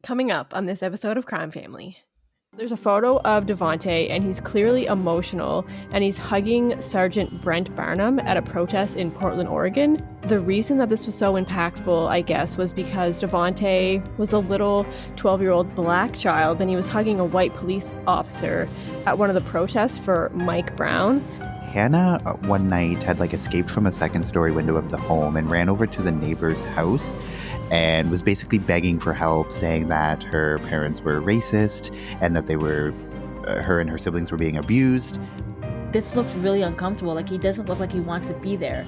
Coming up on this episode of Crime Family. There's a photo of Devonte, and he's clearly emotional, and he's hugging Sergeant Brent Barnum at a protest in Portland, Oregon. The reason that this was so impactful, I guess, was because Devonte was a little 12-year-old black child, and he was hugging a white police officer at one of the protests for Mike Brown. Hannah one night had escaped from a second-story window of the home and ran over to the neighbor's house and was basically begging for help, saying that her parents were racist and that her and her siblings were being abused. This looks really uncomfortable. He doesn't look like he wants to be there.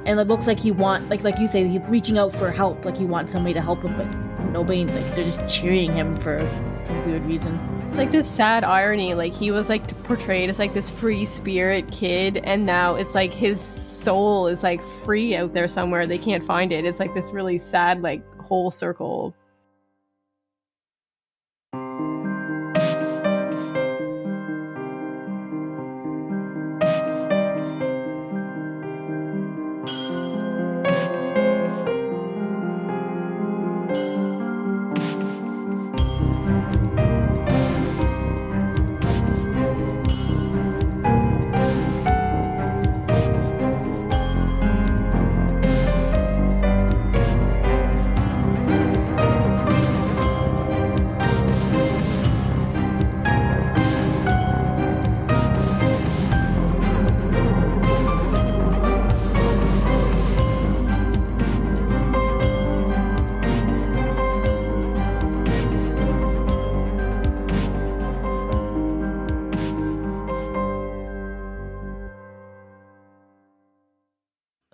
And it looks like he like you say, he's reaching out for help, he wants somebody to help him, but nobody, they're just cheering him for some weird reason. It's this sad irony, he was portrayed as this free spirit kid, and now it's his soul is free out there somewhere. They can't find it. It's this really sad whole circle.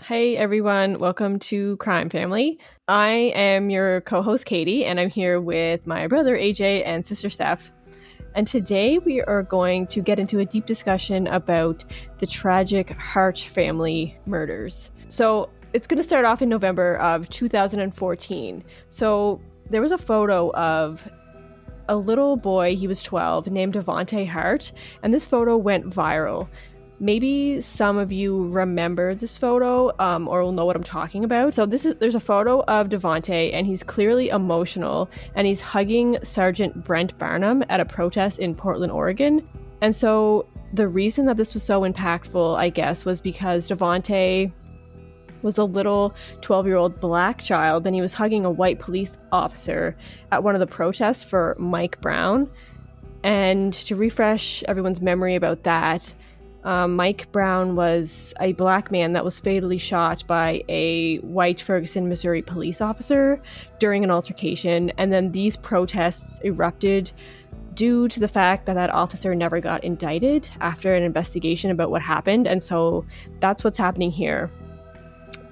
Hey everyone, welcome to Crime Family. I am your co-host Katie, and I'm here with my brother AJ and sister Steph. And today we are going to get into a deep discussion about the tragic Hart family murders. So it's going to start off in November of 2014. So there was a photo of a little boy, he was 12, named Devonte Hart, and this photo went viral. Maybe some of you remember this photo or will know what I'm talking about. So there's a photo of Devonte, and he's clearly emotional, and he's hugging Sergeant Brent Barnum at a protest in Portland, Oregon. And so the reason that this was so impactful, I guess, was because Devonte was a little 12-year-old black child, and he was hugging a white police officer at one of the protests for Mike Brown. And to refresh everyone's memory about that, Mike Brown was a black man that was fatally shot by a white Ferguson, Missouri police officer during an altercation, and then these protests erupted due to the fact that that officer never got indicted after an investigation about what happened, and so that's what's happening here.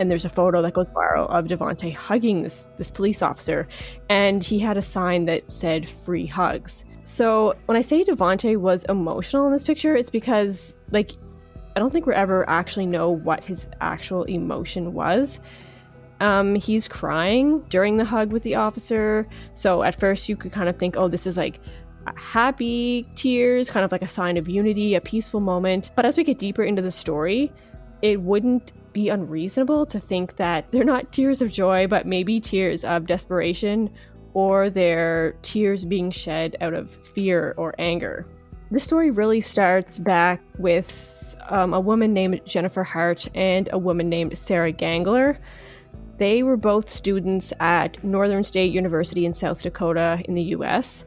And there's a photo that goes viral of Devonte hugging this police officer, and he had a sign that said "free hugs." So when I say Devonte was emotional in this picture, it's because, I don't think we'll ever actually know what his actual emotion was. He's crying during the hug with the officer. So at first you could kind of think, oh, this is happy tears, kind of a sign of unity, a peaceful moment. But as we get deeper into the story, it wouldn't be unreasonable to think that they're not tears of joy, but maybe tears of desperation, or they're tears being shed out of fear or anger. This story really starts back with a woman named Jennifer Hart and a woman named Sarah Gangler. They were both students at Northern State University in South Dakota in the US.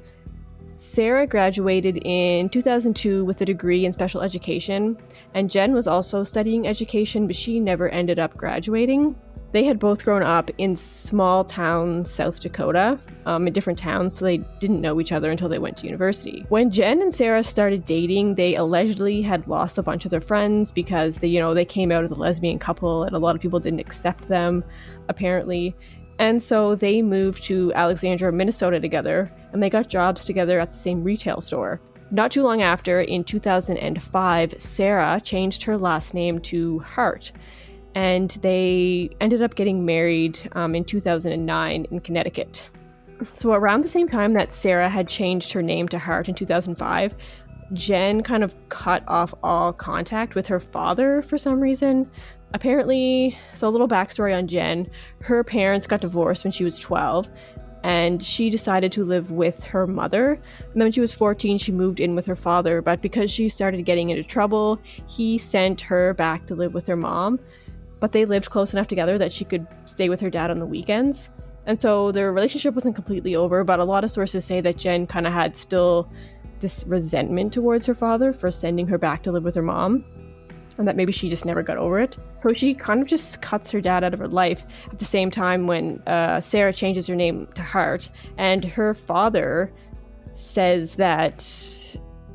Sarah graduated in 2002 with a degree in special education, and Jen was also studying education, but she never ended up graduating. They had both grown up in small town South Dakota, in different towns, so they didn't know each other until they went to university. When Jen and Sarah started dating, they allegedly had lost a bunch of their friends because they came out as a lesbian couple, and a lot of people didn't accept them, apparently. And so they moved to Alexandria, Minnesota together, and they got jobs together at the same retail store. Not too long after, in 2005, Sarah changed her last name to Hart, and they ended up getting married in 2009 in Connecticut. So around the same time that Sarah had changed her name to Hart in 2005, Jen kind of cut off all contact with her father for some reason. Apparently, so a little backstory on Jen, her parents got divorced when she was 12, and she decided to live with her mother. And then when she was 14, she moved in with her father, but because she started getting into trouble, he sent her back to live with her mom. But they lived close enough together that she could stay with her dad on the weekends. And so their relationship wasn't completely over, but a lot of sources say that Jen kind of had still this resentment towards her father for sending her back to live with her mom, and that maybe she just never got over it. So she kind of just cuts her dad out of her life at the same time when Sarah changes her name to Hart, and her father says that,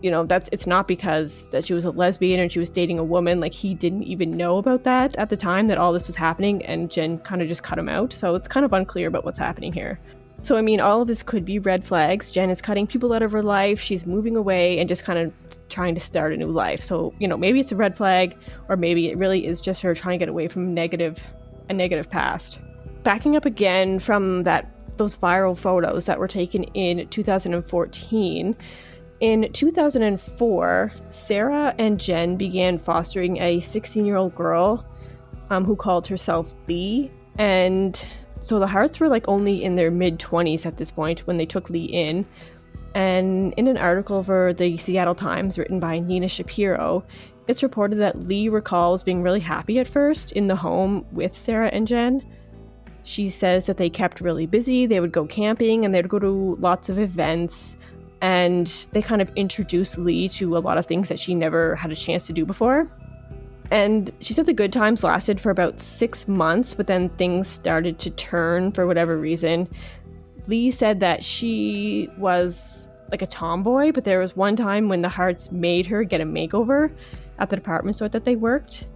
it's not because that she was a lesbian and she was dating a woman. Like, he didn't even know about that at the time that all this was happening, and Jen kind of just cut him out. So it's kind of unclear about what's happening here. So, all of this could be red flags. Jen is cutting people out of her life. She's moving away and just kind of trying to start a new life. So, maybe it's a red flag, or maybe it really is just her trying to get away from a negative past. Backing up again from those viral photos that were taken in 2014, in 2004, Sarah and Jen began fostering a 16-year-old girl who called herself Lee. And so the Harts were only in their mid-20s at this point when they took Lee in. And in an article for the Seattle Times written by Nina Shapiro, it's reported that Lee recalls being really happy at first in the home with Sarah and Jen. She says that they kept really busy, they would go camping, and they'd go to lots of events. And they kind of introduced Lee to a lot of things that she never had a chance to do before. And she said the good times lasted for about 6 months, but then things started to turn for whatever reason. Lee said that she was like a tomboy, but there was one time when the Harts made her get a makeover at the department store that they worked.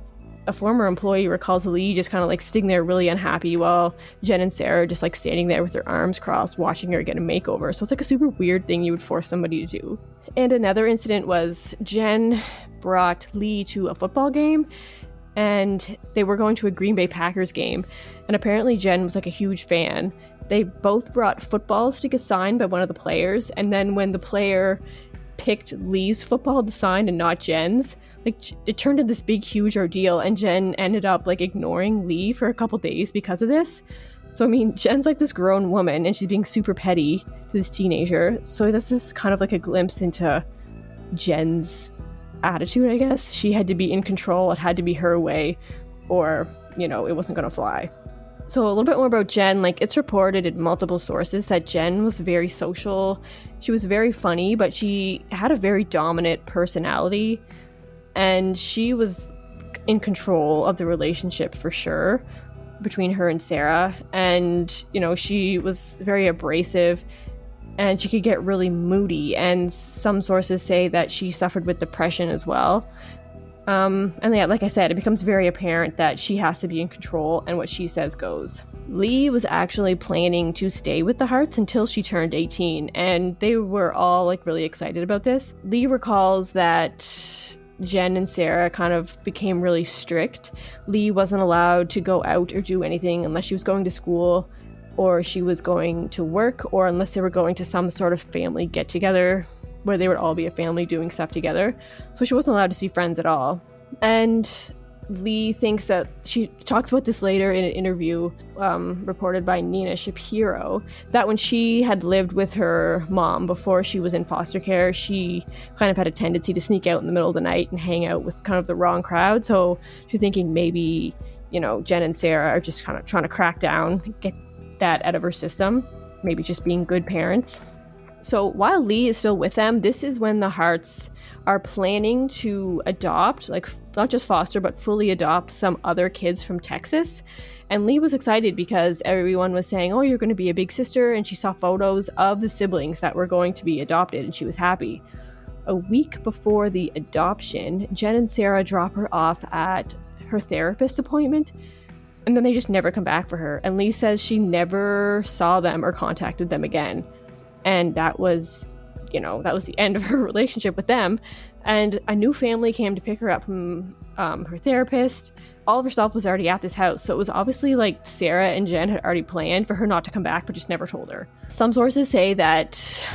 A former employee recalls Lee just kind of sitting there really unhappy while Jen and Sarah are just standing there with their arms crossed watching her get a makeover. So it's a super weird thing you would force somebody to do. And another incident was Jen brought Lee to a football game, and they were going to a Green Bay Packers game, and apparently Jen was a huge fan. They both brought footballs to get signed by one of the players, and then when the player picked Lee's football to sign and not Jen's, it turned into this big huge ordeal, and Jen ended up ignoring Lee for a couple days because of this. So Jen's this grown woman and she's being super petty to this teenager. So this is kind of a glimpse into Jen's attitude, I guess. She had to be in control, it had to be her way, or it wasn't gonna fly. So a little bit more about Jen. It's reported in multiple sources that Jen was very social. She was very funny, but she had a very dominant personality, and she was in control of the relationship for sure between her and Sarah. And she was very abrasive, and she could get really moody, and some sources say that she suffered with depression as well. And yeah, like I said, it becomes very apparent that she has to be in control, and what she says goes. Lee was actually planning to stay with the Harts until she turned 18, and they were all really excited about this. Lee recalls that Jen and Sarah kind of became really strict. Lee wasn't allowed to go out or do anything unless she was going to school, or she was going to work, or unless they were going to some sort of family get-together where they would all be a family doing stuff together. So she wasn't allowed to see friends at all. And Lee thinks that, she talks about this later in an interview reported by Nina Shapiro, that when she had lived with her mom before she was in foster care, she kind of had a tendency to sneak out in the middle of the night and hang out with kind of the wrong crowd. So she's thinking maybe, Jen and Sarah are just kind of trying to crack down, get that out of her system, maybe just being good parents. So while Lee is still with them, this is when the Harts are planning to adopt, not just foster, but fully adopt some other kids from Texas. And Lee was excited because everyone was saying, oh, you're going to be a big sister. And she saw photos of the siblings that were going to be adopted, and she was happy. A week before the adoption, Jen and Sarah drop her off at her therapist appointment, and then they just never come back for her. And Lee says she never saw them or contacted them again. And that was the end of her relationship with them. And a new family came to pick her up from her therapist. All of her stuff was already at this house. So it was obviously Sarah and Jen had already planned for her not to come back, but just never told her. Some sources say that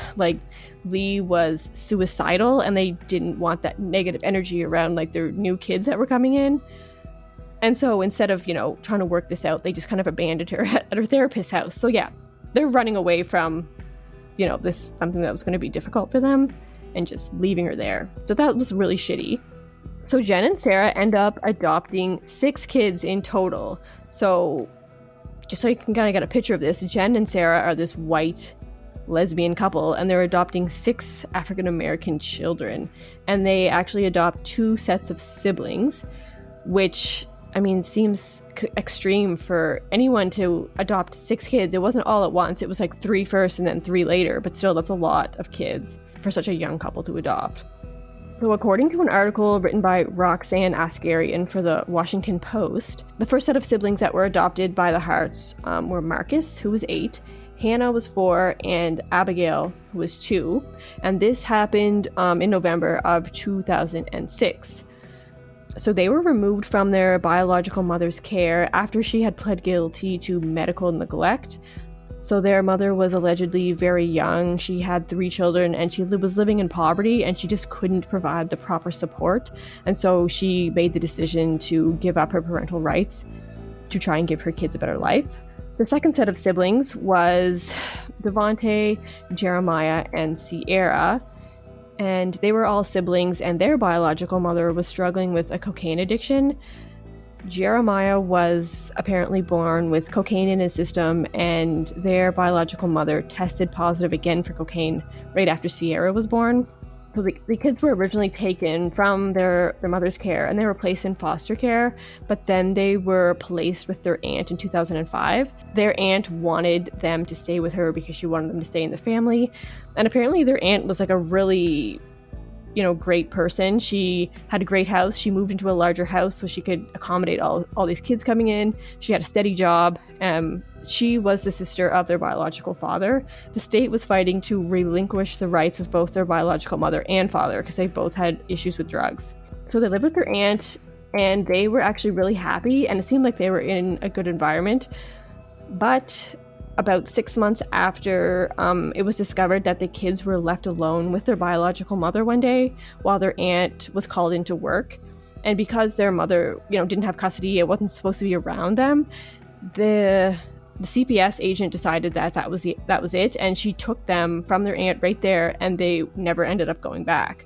Lee was suicidal and they didn't want that negative energy around their new kids that were coming in. And so instead of, trying to work this out, they just kind of abandoned her at her therapist's house. So yeah, they're running away from, this something that was going to be difficult for them and just leaving her there. So that was really shitty. So Jen and Sarah end up adopting 6 kids in total. So just so you can kind of get a picture of this, Jen and Sarah are this white lesbian couple, and they're adopting 6 African-American children. And they actually adopt 2 sets of siblings, which, I mean, seems extreme for anyone to adopt 6 kids. It wasn't all at once. It was like 3 first and then 3 later, but still, that's a lot of kids for such a young couple to adopt. So according to an article written by Roxanne Askarian for the Washington Post, the first set of siblings that were adopted by the Harts were Marcus, who was 8, Hannah was 4, and Abigail, who was 2. And this happened in November of 2006. So they were removed from their biological mother's care after she had pled guilty to medical neglect. So their mother was allegedly very young. She had 3 children, and she was living in poverty, and she just couldn't provide the proper support. And so she made the decision to give up her parental rights to try and give her kids a better life. The second set of siblings was Devonte, Jeremiah, and Sierra. And they were all siblings, and their biological mother was struggling with a cocaine addiction. Jeremiah was apparently born with cocaine in his system, and their biological mother tested positive again for cocaine right after Sierra was born. So the kids were originally taken from their mother's care, and they were placed in foster care, but then they were placed with their aunt in 2005. Their aunt wanted them to stay with her because she wanted them to stay in the family, and apparently their aunt was like a really great person. She had a great house. She moved into a larger house so she could accommodate all these kids coming in. She had a steady job. She was the sister of their biological father. The state was fighting to relinquish the rights of both their biological mother and father because they both had issues with drugs. So they lived with their aunt, and they were actually really happy, and it seemed like they were in a good environment. But about 6 months after it was discovered that the kids were left alone with their biological mother one day while their aunt was called into work. And because their mother, didn't have custody, it wasn't supposed to be around them, the CPS agent decided that was it, and she took them from their aunt right there, and they never ended up going back.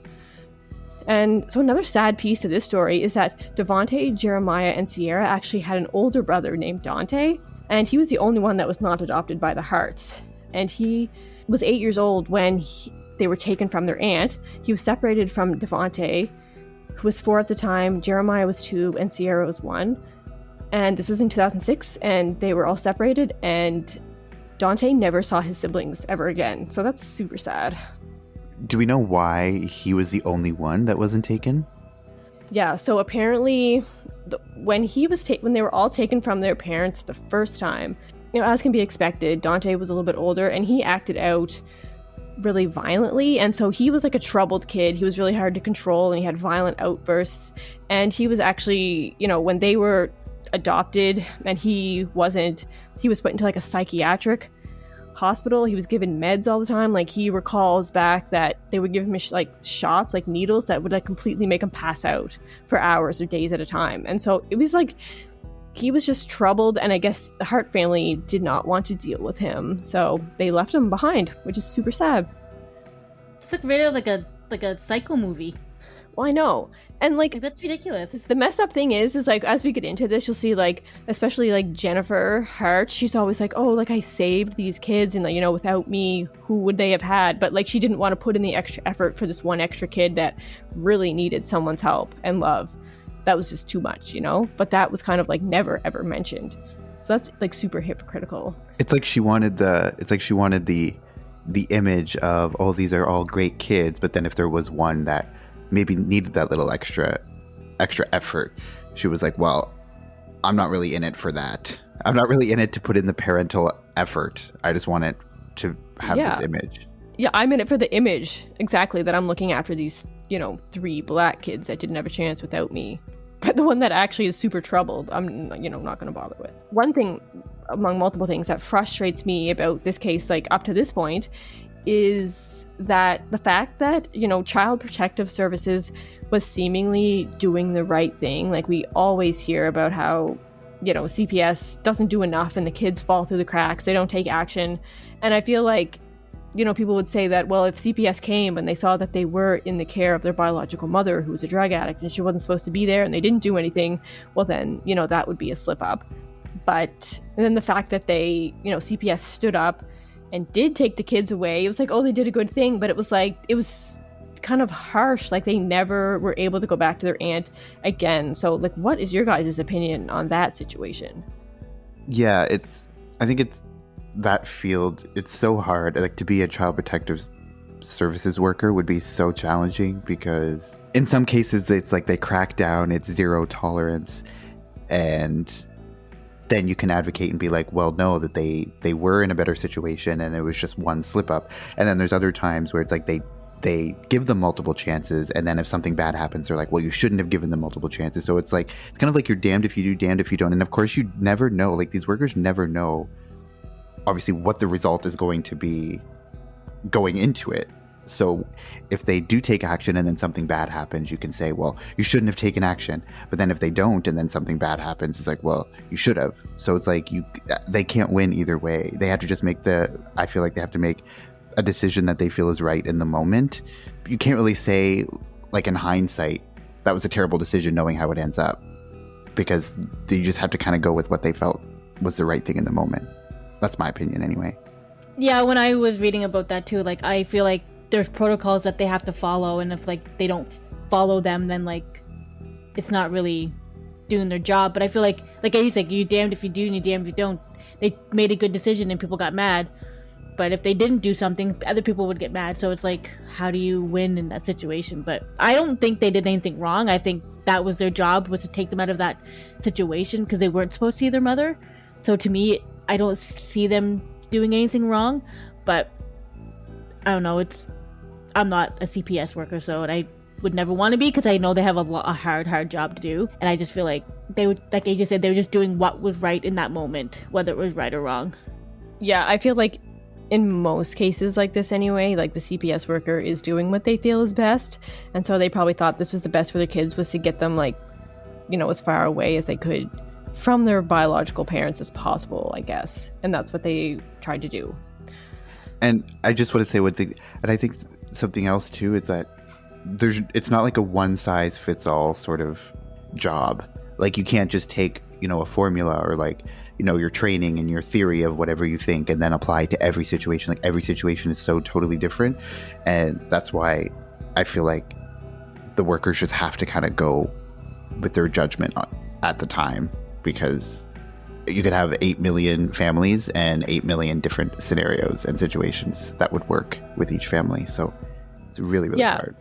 And so another sad piece to this story is that Devonte, Jeremiah, and Sierra actually had an older brother named Dante, and he was the only one that was not adopted by the Harts. And he was 8 years old when they were taken from their aunt. He was separated from Devonte, who was 4 at the time, Jeremiah was 2, and Sierra was 1. And this was in 2006, and they were all separated, and Dante never saw his siblings ever again. So that's super sad. Do we know why he was the only one that wasn't taken? Yeah, so apparently when they were all taken from their parents the first time, as can be expected, Dante was a little bit older, and he acted out really violently, and so he was like a troubled kid. He was really hard to control, and he had violent outbursts. And he was actually, when they were adopted and he was put into like a psychiatric hospital. He was given meds all the time. Like, he recalls back that they would give him like shots, like needles that would like completely make him pass out for hours or days at a time. And so it was like he was just troubled, and I guess the Hart family did not want to deal with him, so they left him behind, which is super sad. It's like really like a psycho movie. Well, I know. And like that's ridiculous. The messed up thing is like, as we get into this, you'll see like, especially like Jennifer Hart, she's always like, oh, like I saved these kids, and like, without me, who would they have had? But like, she didn't want to put in the extra effort for this one extra kid that really needed someone's help and love. That was just too much, but that was kind of like never ever mentioned. So that's like super hypocritical. It's like she wanted the image of, oh, these are all great kids, but then if there was one that maybe needed that little extra effort, she was like, well, I'm not really in it for that. I'm not really in it to put in the parental effort. I just want it to have this image. Yeah, I'm in it for the image, exactly, that I'm looking after these 3 black kids that didn't have a chance without me. But the one that actually is super troubled, I'm not going to bother with. One thing among multiple things that frustrates me about this case, like up to this point, is that the fact that, Child Protective Services was seemingly doing the right thing. Like, we always hear about how, CPS doesn't do enough and the kids fall through the cracks. They don't take action. And I feel like, people would say that, well, if CPS came and they saw that they were in the care of their biological mother, who was a drug addict, and she wasn't supposed to be there and they didn't do anything, well, then, that would be a slip up. But then the fact that they, CPS stood up and did take the kids away, it was like, oh, they did a good thing. But it was kind of harsh. Like, they never were able to go back to their aunt again. So, like, what is your guys' opinion on that situation? Yeah, I think it's that field. It's so hard. Like, to be a child protective services worker would be so challenging, because in some cases it's like they crack down, it's zero tolerance, and then you can advocate and be like, well, no, that they were in a better situation and it was just one slip up. And then there's other times where it's like they give them multiple chances, and then if something bad happens, they're like, well, you shouldn't have given them multiple chances. So it's kind of like you're damned if you do, damned if you don't. And of course you never know, like, these workers never know obviously what the result is going to be going into it. So if they do take action and then something bad happens, you can say, well, you shouldn't have taken action. But then if they don't and then something bad happens, it's like, well, you should have. So it's like they can't win either way. They have to just I feel like they have to make a decision that they feel is right in the moment. You can't really say, like, in hindsight, that was a terrible decision knowing how it ends up, because they just have to kind of go with what they felt was the right thing in the moment. That's my opinion anyway. Yeah, when I was reading about that too, like, I feel like there's protocols that they have to follow, and if, like, they don't follow them, then, like, it's not really doing their job. But I feel like you said, you damned if you do and you damned if you don't. They made a good decision and people got mad. But if they didn't do something, other people would get mad. So it's like, how do you win in that situation? But I don't think they did anything wrong. I think that was their job, was to take them out of that situation, because they weren't supposed to see their mother. So to me, I don't see them doing anything wrong. But I don't know. I'm not a CPS worker, so I would never want to be, because I know they have a hard job to do. And I just feel like they would, like AJ said, they were just doing what was right in that moment, whether it was right or wrong. Yeah, I feel like in most cases like this anyway, like, the CPS worker is doing what they feel is best. And so they probably thought this was the best for their kids, was to get them, like, as far away as they could from their biological parents as possible, I guess. And that's what they tried to do. And I just want to say and I think something else too is that it's not like a one size fits all sort of job. Like, you can't just take, a formula, or like, your training and your theory of whatever you think and then apply to every situation. Like, every situation is so totally different. And that's why I feel like the workers just have to kind of go with their judgment at the time, because you could have 8 million families and 8 million different scenarios and situations that would work with each family. So it's really, really hard.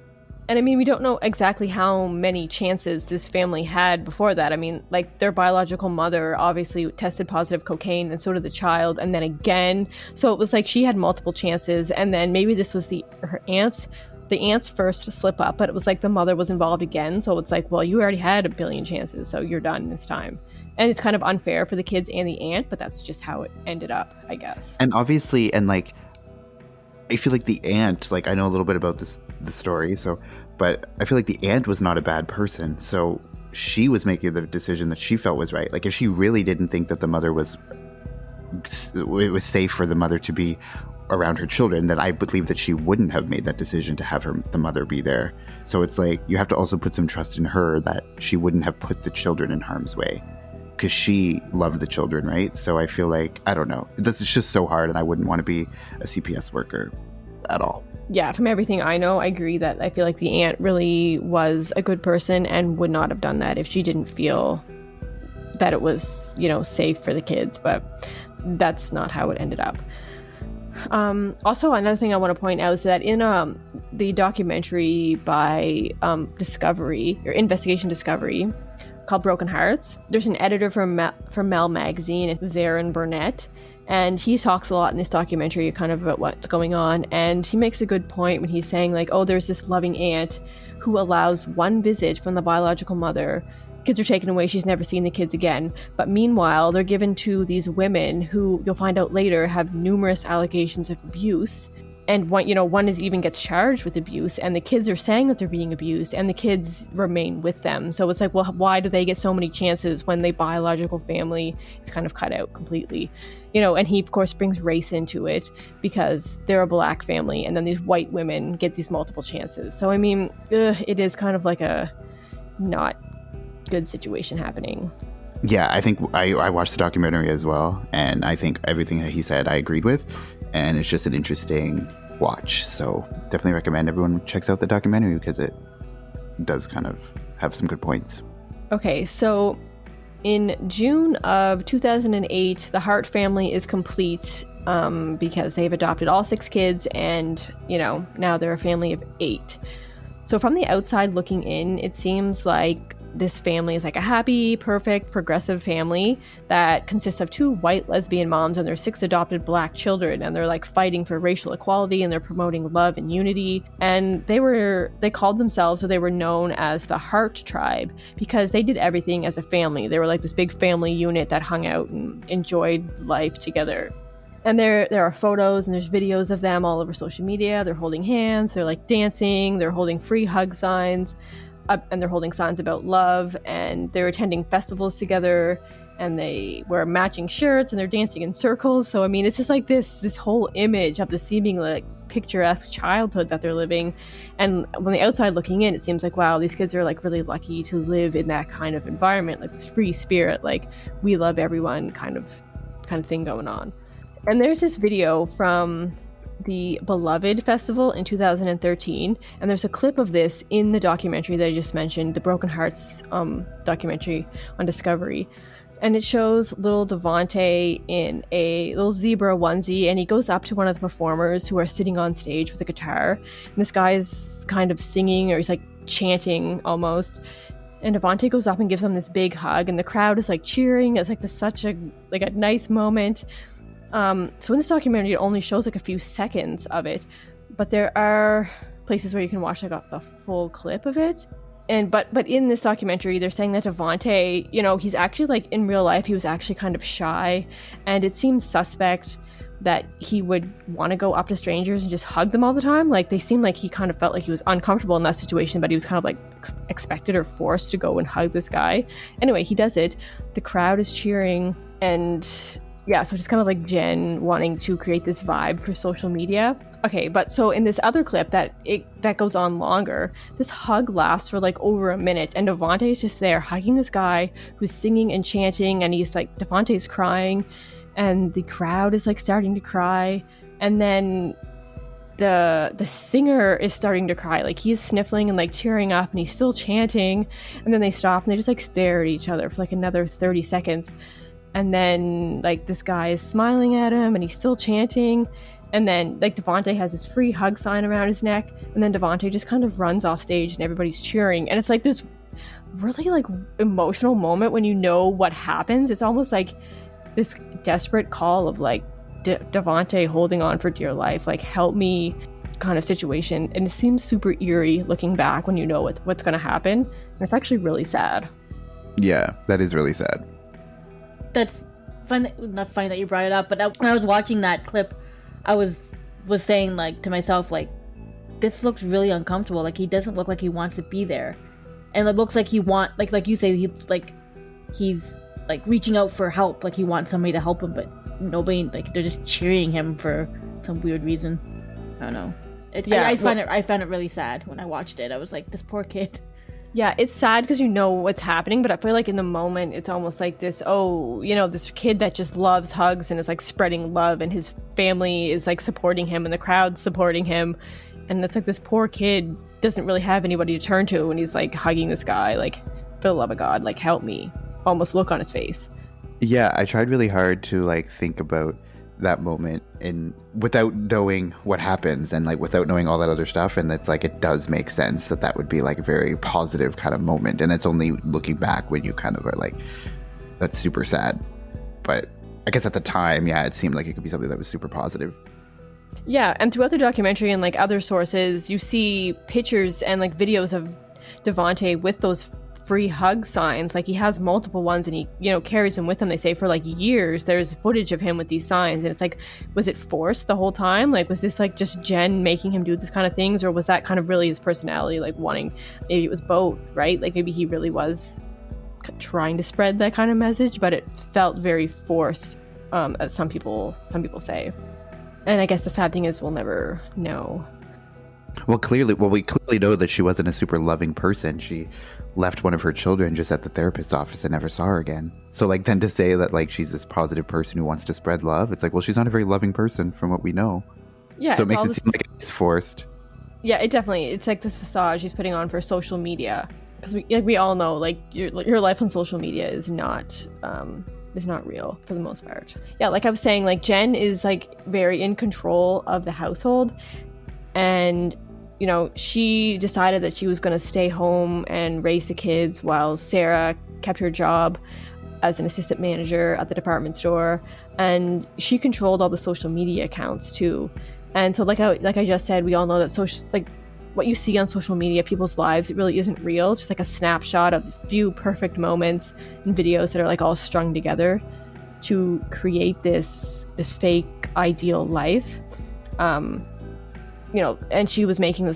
And I mean, we don't know exactly how many chances this family had before that. I mean, like, their biological mother obviously tested positive cocaine, and so did the child, and then again. So it was like she had multiple chances, and then maybe this was the aunt's first slip up, but it was like the mother was involved again. So it's like, well, you already had a billion chances, so you're done this time. And it's kind of unfair for the kids and the aunt, but that's just how it ended up, I guess. And obviously, and like, I feel like the aunt, like, I know a little bit about the story, but I feel like the aunt was not a bad person. So she was making the decision that she felt was right. Like, if she really didn't think that it was safe for the mother to be around her children, then I believe that she wouldn't have made that decision to have the mother be there. So it's like, you have to also put some trust in her that she wouldn't have put the children in harm's way, because she loved the children, right? So I feel like, I don't know, it's just so hard, and I wouldn't want to be a CPS worker at all. Yeah, from everything I know, I agree that I feel like the aunt really was a good person and would not have done that if she didn't feel that it was, safe for the kids. But that's not how it ended up. Also, another thing I want to point out is that in the documentary by Investigation Discovery, called Broken Harts, there's an editor from Mel Magazine, Zarin Burnett, and he talks a lot in this documentary kind of about what's going on, and he makes a good point when he's saying, like, oh, there's this loving aunt who allows one visit from the biological mother. Kids are taken away, she's never seen the kids again. But meanwhile, they're given to these women who, you'll find out later, have numerous allegations of abuse. And one is even gets charged with abuse, and the kids are saying that they're being abused, and the kids remain with them. So it's like, well, why do they get so many chances when their biological family is kind of cut out completely? And he, of course, brings race into it because they're a black family, and then these white women get these multiple chances. So, I mean, it is kind of like a not good situation happening. Yeah, I think I watched the documentary as well, and I think everything that he said I agreed with, and it's just an interesting watch. So definitely recommend everyone checks out the documentary because it does kind of have some good points. Okay, so in June of 2008, the Hart family is complete because they've adopted all 6 kids, and now they're a family of 8. So from the outside looking in, it seems like this family is like a happy, perfect, progressive family that consists of 2 white lesbian moms and their 6 adopted black children, and they're like fighting for racial equality, and they're promoting love and unity. And they called themselves, or they were known as the Hart tribe, because they did everything as a family. They were like this big family unit that hung out and enjoyed life together. And there are photos and there's videos of them all over social media. They're holding hands, they're like dancing, they're holding free hug signs, and they're holding signs about love, and they're attending festivals together, and they wear matching shirts, and they're dancing in circles. So I mean, it's just like this whole image of the seeming like picturesque childhood that they're living. And when the outside looking in, it seems like, wow, these kids are like really lucky to live in that kind of environment, like this free spirit, like we love everyone kind of thing going on. And there's this video from the Beloved Festival in 2013, and there's a clip of this in the documentary that I just mentioned, the Broken Hearts documentary on Discovery. And it shows little Devonte in a little zebra onesie, and he goes up to one of the performers who are sitting on stage with a guitar, and this guy is kind of singing, or he's like chanting almost. And Devonte goes up and gives him this big hug, and the crowd is like cheering. It's like such a nice moment. So in this documentary, it only shows like a few seconds of it, but there are places where you can watch like the full clip of it. And but in this documentary, they're saying that Devonte, he's actually like in real life, he was actually kind of shy, and it seems suspect that he would want to go up to strangers and just hug them all the time. Like they seem like he kind of felt like he was uncomfortable in that situation, but he was kind of like expected or forced to go and hug this guy. Anyway, he does it. The crowd is cheering, and yeah, so just kind of like Jen wanting to create this vibe for social media. Okay, but so in this other clip that goes on longer, this hug lasts for like over a minute, and Devonte is just there hugging this guy who's singing and chanting, and he's like, Devonte's crying, and the crowd is like starting to cry, and then the singer is starting to cry, like he's sniffling and like tearing up, and he's still chanting, and then they stop and they just like stare at each other for like another 30 seconds. And then like this guy is smiling at him, and he's still chanting, and then like Devonte has this free hug sign around his neck, and then Devonte just kind of runs off stage and everybody's cheering, and it's like this really like emotional moment when you know what happens. It's almost like this desperate call of like Devonte holding on for dear life, like help me kind of situation. And it seems super eerie looking back when you know what's going to happen, and it's actually really sad. Yeah, that is really sad. That's fun. Not funny that you brought it up, but when I was watching that clip, I was saying like to myself, like, this looks really uncomfortable. Like he doesn't look like he wants to be there, and it looks like like you say, he's like reaching out for help, like he wants somebody to help him, but nobody, like they're just cheering him for some weird reason. I don't know. I found it really sad when I watched it. I was like, this poor kid. Yeah, it's sad because you know what's happening, but I feel like in the moment, it's almost like this, this kid that just loves hugs and is like spreading love, and his family is like supporting him, and the crowd's supporting him. And it's like this poor kid doesn't really have anybody to turn to, and he's like hugging this guy, like, for the love of God, like, help me. Almost look on his face. Yeah, I tried really hard to like think about that moment and without knowing what happens, and like without knowing all that other stuff, and it's like it does make sense that would be like a very positive kind of moment, and it's only looking back when you kind of are like, that's super sad. But I guess at the time, yeah, it seemed like it could be something that was super positive. Yeah, and throughout the documentary and like other sources, you see pictures and like videos of Devonte with those free hug signs. Like, he has multiple ones, and he, carries them with him, they say, for like years. There's footage of him with these signs, and it's like, was it forced the whole time? Like, was this like just Jen making him do this kind of things, or was that kind of really his personality, like wanting, maybe it was both, right? Like, maybe he really was trying to spread that kind of message, but it felt very forced, as some people say. And I guess the sad thing is we'll never know. We clearly know that she wasn't a super loving person. She left one of her children just at the therapist's office and never saw her again. So, like, then to say that, like, she's this positive person who wants to spread love, it's like, well, she's not a very loving person from what we know. Yeah. So it makes it seem like it's forced. Yeah, it's like this facade she's putting on for social media. Because we all know, like, your life on social media is not real for the most part. Yeah, like I was saying, like, Jen is like very in control of the household, and she decided that she was going to stay home and raise the kids while Sarah kept her job as an assistant manager at the department store, and she controlled all the social media accounts too. And so like I just said, we all know that what you see on social media, people's lives, it really isn't real. It's just like a snapshot of a few perfect moments and videos that are like all strung together to create this fake ideal life. And she was making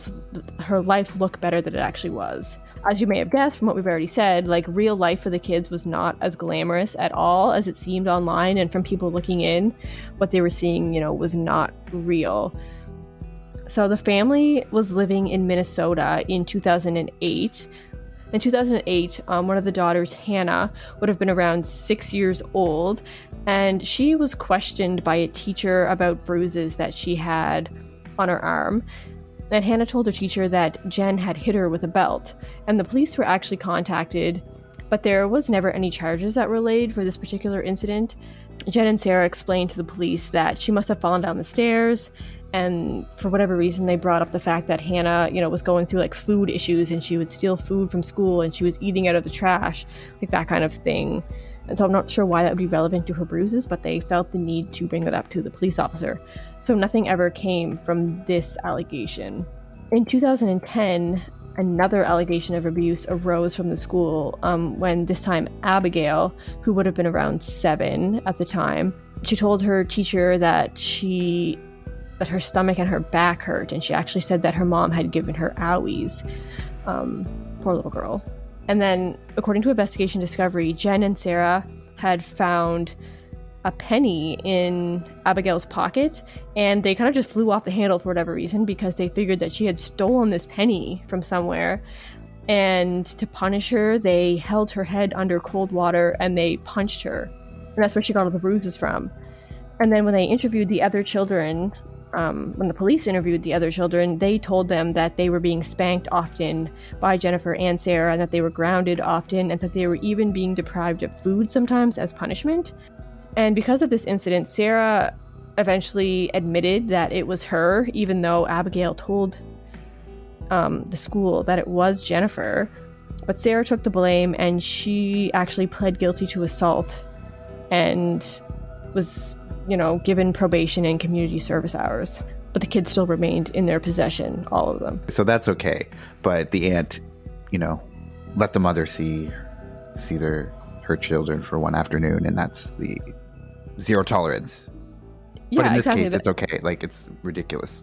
her life look better than it actually was. As you may have guessed from what we've already said, like, real life for the kids was not as glamorous at all as it seemed online, and from people looking in, what they were seeing, was not real. So the family was living in Minnesota in 2008. In 2008, one of the daughters, Hannah, would have been around 6 years old, and she was questioned by a teacher about bruises that she had on her arm. And Hannah told her teacher that Jen had hit her with a belt, and the police were actually contacted, but there was never any charges that were laid for this particular incident. Jen and Sarah explained to the police that she must have fallen down the stairs, and for whatever reason they brought up the fact that Hannah, was going through like food issues, and she would steal food from school, and she was eating out of the trash, like that kind of thing. And so I'm not sure why that would be relevant to her bruises, but they felt the need to bring that up to the police officer. So nothing ever came from this allegation. In 2010, another allegation of abuse arose from the school, when this time Abigail, who would have been around 7 at the time, she told her teacher that her stomach and her back hurt, and she actually said that her mom had given her owies. Poor little girl. And then, according to Investigation Discovery, Jen and Sarah had found a penny in Abigail's pocket, and they kind of just flew off the handle for whatever reason, because they figured that she had stolen this penny from somewhere. And to punish her, they held her head under cold water and they punched her. And that's where she got all the bruises from. And then when they interviewed the other children, when the police interviewed the other children, they told them that they were being spanked often by Jennifer and Sarah, and that they were grounded often, and that they were even being deprived of food sometimes as punishment. And because of this incident, Sarah eventually admitted that it was her, even though Abigail told the school that it was Jennifer. But Sarah took the blame, and she actually pled guilty to assault and was given probation and community service hours. But the kids still remained in their possession, all of them. So that's okay. But the aunt, let the mother see her children for one afternoon, and that's the zero tolerance. Yeah, but in this case, it's okay. Like, it's ridiculous.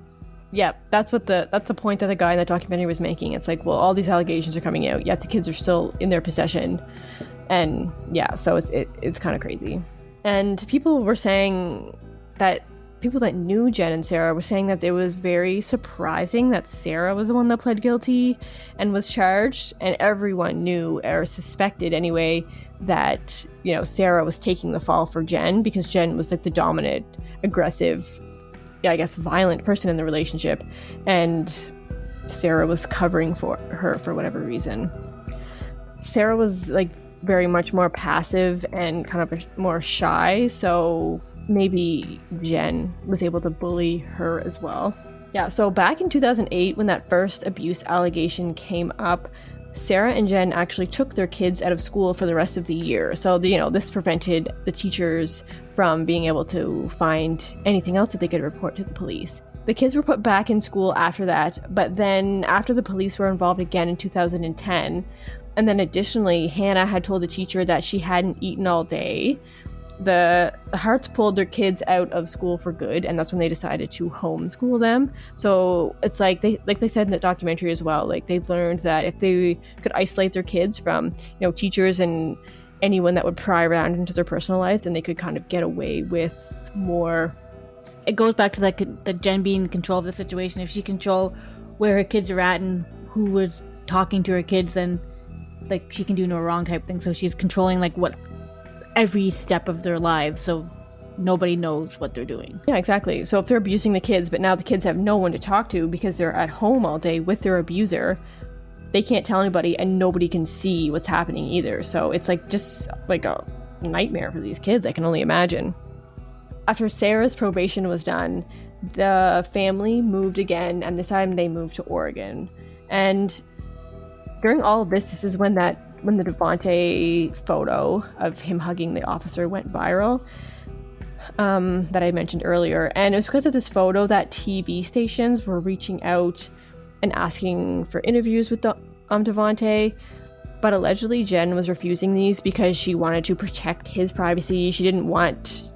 Yeah, that's the point that the guy in the documentary was making. It's like, well, all these allegations are coming out, yet the kids are still in their possession. And yeah, so it's kind of crazy. And people were saying that people that knew Jen and Sarah were saying that it was very surprising that Sarah was the one that pled guilty and was charged, and everyone knew, or suspected anyway, that Sarah was taking the fall for Jen, because Jen was like the dominant, aggressive, I guess violent person in the relationship, and Sarah was covering for her for whatever reason. Sarah was like very much more passive and kind of more shy, so maybe Jen was able to bully her as well. Yeah, so back in 2008, when that first abuse allegation came up, Sarah and Jen actually took their kids out of school for the rest of the year. So, this prevented the teachers from being able to find anything else that they could report to the police. The kids were put back in school after that, but then after the police were involved again in 2010, and then additionally, Hannah had told the teacher that she hadn't eaten all day, the Harts pulled their kids out of school for good, and that's when they decided to homeschool them. So it's like they said in the documentary as well, like they learned that if they could isolate their kids from, teachers and anyone that would pry around into their personal life, then they could kind of get away with more. It goes back to the Jen being in control of the situation. If she control where her kids are at and who was talking to her kids, then like she can do no wrong type thing. So she's controlling like what every step of their lives, so nobody knows what they're doing. Yeah, exactly. So if they're abusing the kids, but now the kids have no one to talk to because they're at home all day with their abuser, they can't tell anybody and nobody can see what's happening either. So it's like just like a nightmare for these kids, I can only imagine. After Sarah's probation was done, the family moved again, and this time they moved to Oregon. And during all of this is when the Devonte photo of him hugging the officer went viral, that I mentioned earlier. And it was because of this photo that TV stations were reaching out and asking for interviews with Devonte. But allegedly Jen was refusing these because she wanted to protect his privacy. She didn't want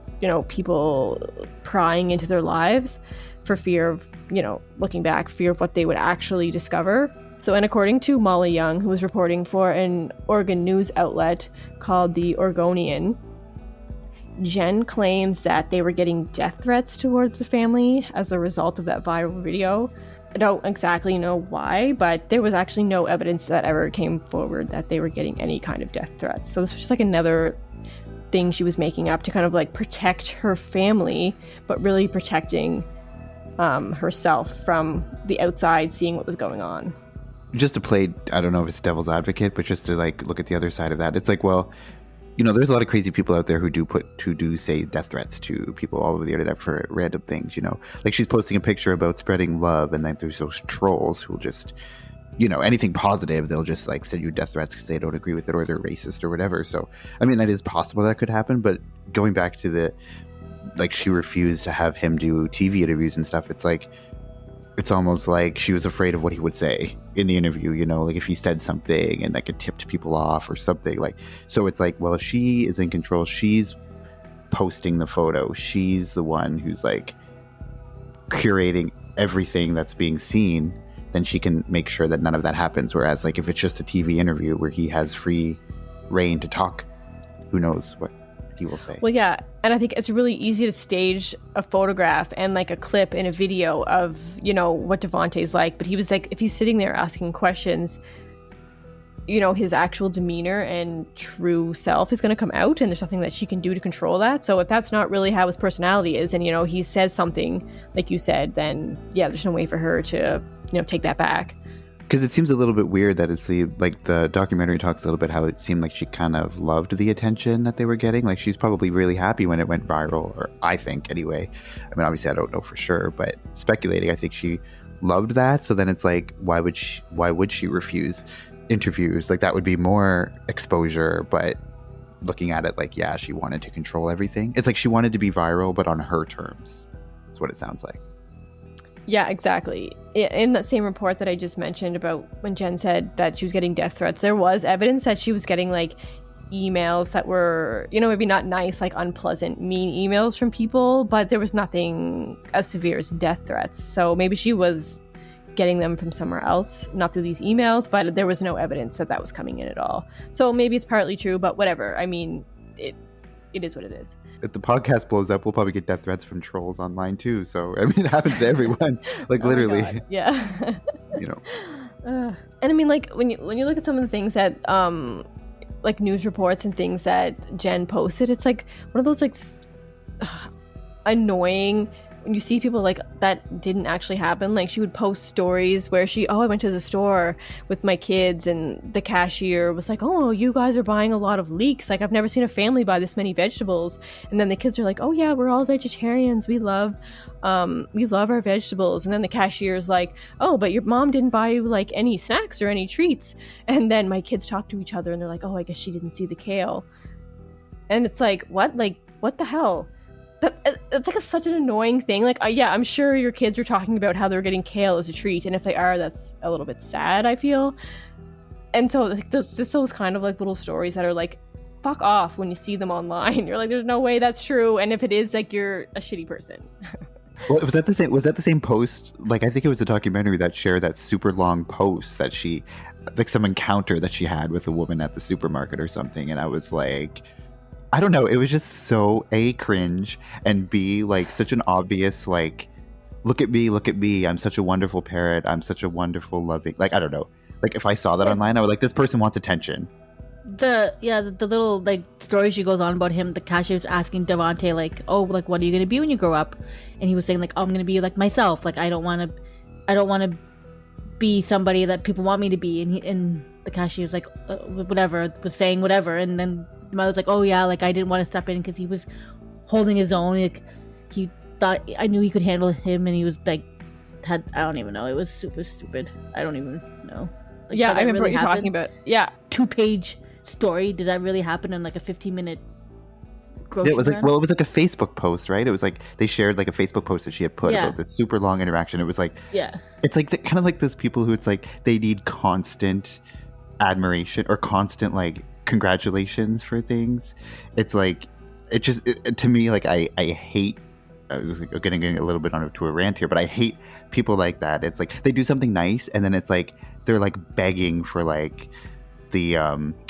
people prying into their lives for fear of, looking back, fear of what they would actually discover. So, and according to Molly Young, who was reporting for an Oregon news outlet called the Oregonian, Jen claims that they were getting death threats towards the family as a result of that viral video. I don't exactly know why, but there was actually no evidence that ever came forward that they were getting any kind of death threats. So this was just like another thing she was making up to kind of like protect her family, but really protecting herself from the outside seeing what was going on. Just to play, I don't know if it's devil's advocate, but just to like look at the other side of that, it's like, well, there's a lot of crazy people out there who do say death threats to people all over the internet for random things, like she's posting a picture about spreading love, and then there's those trolls who will just, anything positive, they'll just like send you death threats because they don't agree with it or they're racist or whatever. So, I mean, that is possible that could happen, but going back to she refused to have him do TV interviews and stuff, it's like, it's almost like she was afraid of what he would say in the interview, like if he said something and like it tipped people off or something, like, so it's like, well, if she is in control, she's posting the photo, she's the one who's like curating everything that's being seen, then she can make sure that none of that happens. Whereas like if it's just a TV interview where he has free reign to talk, who knows what he will say. Well, yeah, and I think it's really easy to stage a photograph and like a clip in a video of, what Devonte's like, but he was like, if he's sitting there asking questions, his actual demeanor and true self is going to come out, and there's nothing that she can do to control that. So if that's not really how his personality is, and he says something like you said, then yeah, there's no way for her to take that back. Because it seems a little bit weird that it's the documentary talks a little bit how it seemed like she kind of loved the attention that they were getting. Like she's probably really happy when it went viral, or I think anyway. I mean, obviously I don't know for sure, but speculating, I think she loved that. So then it's like, why would she refuse interviews? Like that would be more exposure, but looking at it like, yeah, she wanted to control everything. It's like she wanted to be viral, but on her terms. That's what it sounds like. Yeah, exactly. In that same report that I just mentioned about when Jen said that she was getting death threats, there was evidence that she was getting like emails that were, maybe not nice, like unpleasant, mean emails from people, but there was nothing as severe as death threats. So maybe she was getting them from somewhere else, not through these emails, but there was no evidence that was coming in at all. So maybe it's partly true, but whatever. I mean, it is what it is. If the podcast blows up, we'll probably get death threats from trolls online too. So I mean, it happens to everyone. Like literally. Yeah. And I mean, like when you look at some of the things that like news reports and things that Jen posted, it's like one of those like annoying when you see people like that didn't actually happen. Like she would post stories where I went to the store with my kids and the cashier was like, oh, you guys are buying a lot of leeks. Like I've never seen a family buy this many vegetables. And then the kids are like, oh yeah, we're all vegetarians. We love our vegetables. And then the cashier's like, oh, but your mom didn't buy you like any snacks or any treats. And then my kids talk to each other and they're like, oh, I guess she didn't see the kale. And it's like, what? Like, what the hell? it's like such an annoying thing. Like, yeah, I'm sure your kids are talking about how they're getting kale as a treat, and if they are, that's a little bit sad, I feel. And so like, there's just those kind of like little stories that are like, fuck off when you see them online. You're like, there's no way that's true, and if it is, like, you're a shitty person. Well, was that the same post? Like, I think it was a documentary that shared that super long post that she, like, some encounter that she had with a woman at the supermarket or something, and I was like, I don't know, it was just so A, cringe, and B, like, such an obvious, like, look at me, I'm such a wonderful parent, I'm such a wonderful loving, like, I don't know, like, if I saw that online, I would like, this person wants attention. The little like story she goes on about him, the cashier's asking Devonte like, oh, like, what are you gonna be when you grow up? And he was saying like, oh, I'm gonna be like myself, like I don't want to be somebody that people want me to be. And the cashier's like, whatever, was saying whatever, and then the mother's like, oh yeah, like I didn't want to step in because he was holding his own, like he thought I knew he could handle him, and he was like I don't even know, it was super stupid, I don't even know. Like, yeah, I remember really what you're talking about. Yeah, 2-page story. Did that really happen in like a 15-minute grocery It was like, run? well, it was like a Facebook post, right? It was like they shared like a Facebook post that she had put Yeah. about this super long interaction. It was like, Yeah. it's like kind of like those people who it's like they need constant admiration or constant like congratulations for things. It's like to me, like I hate. I was like, getting a little bit onto a rant here, but I hate people like that. It's like they do something nice and then it's like they're like begging for like the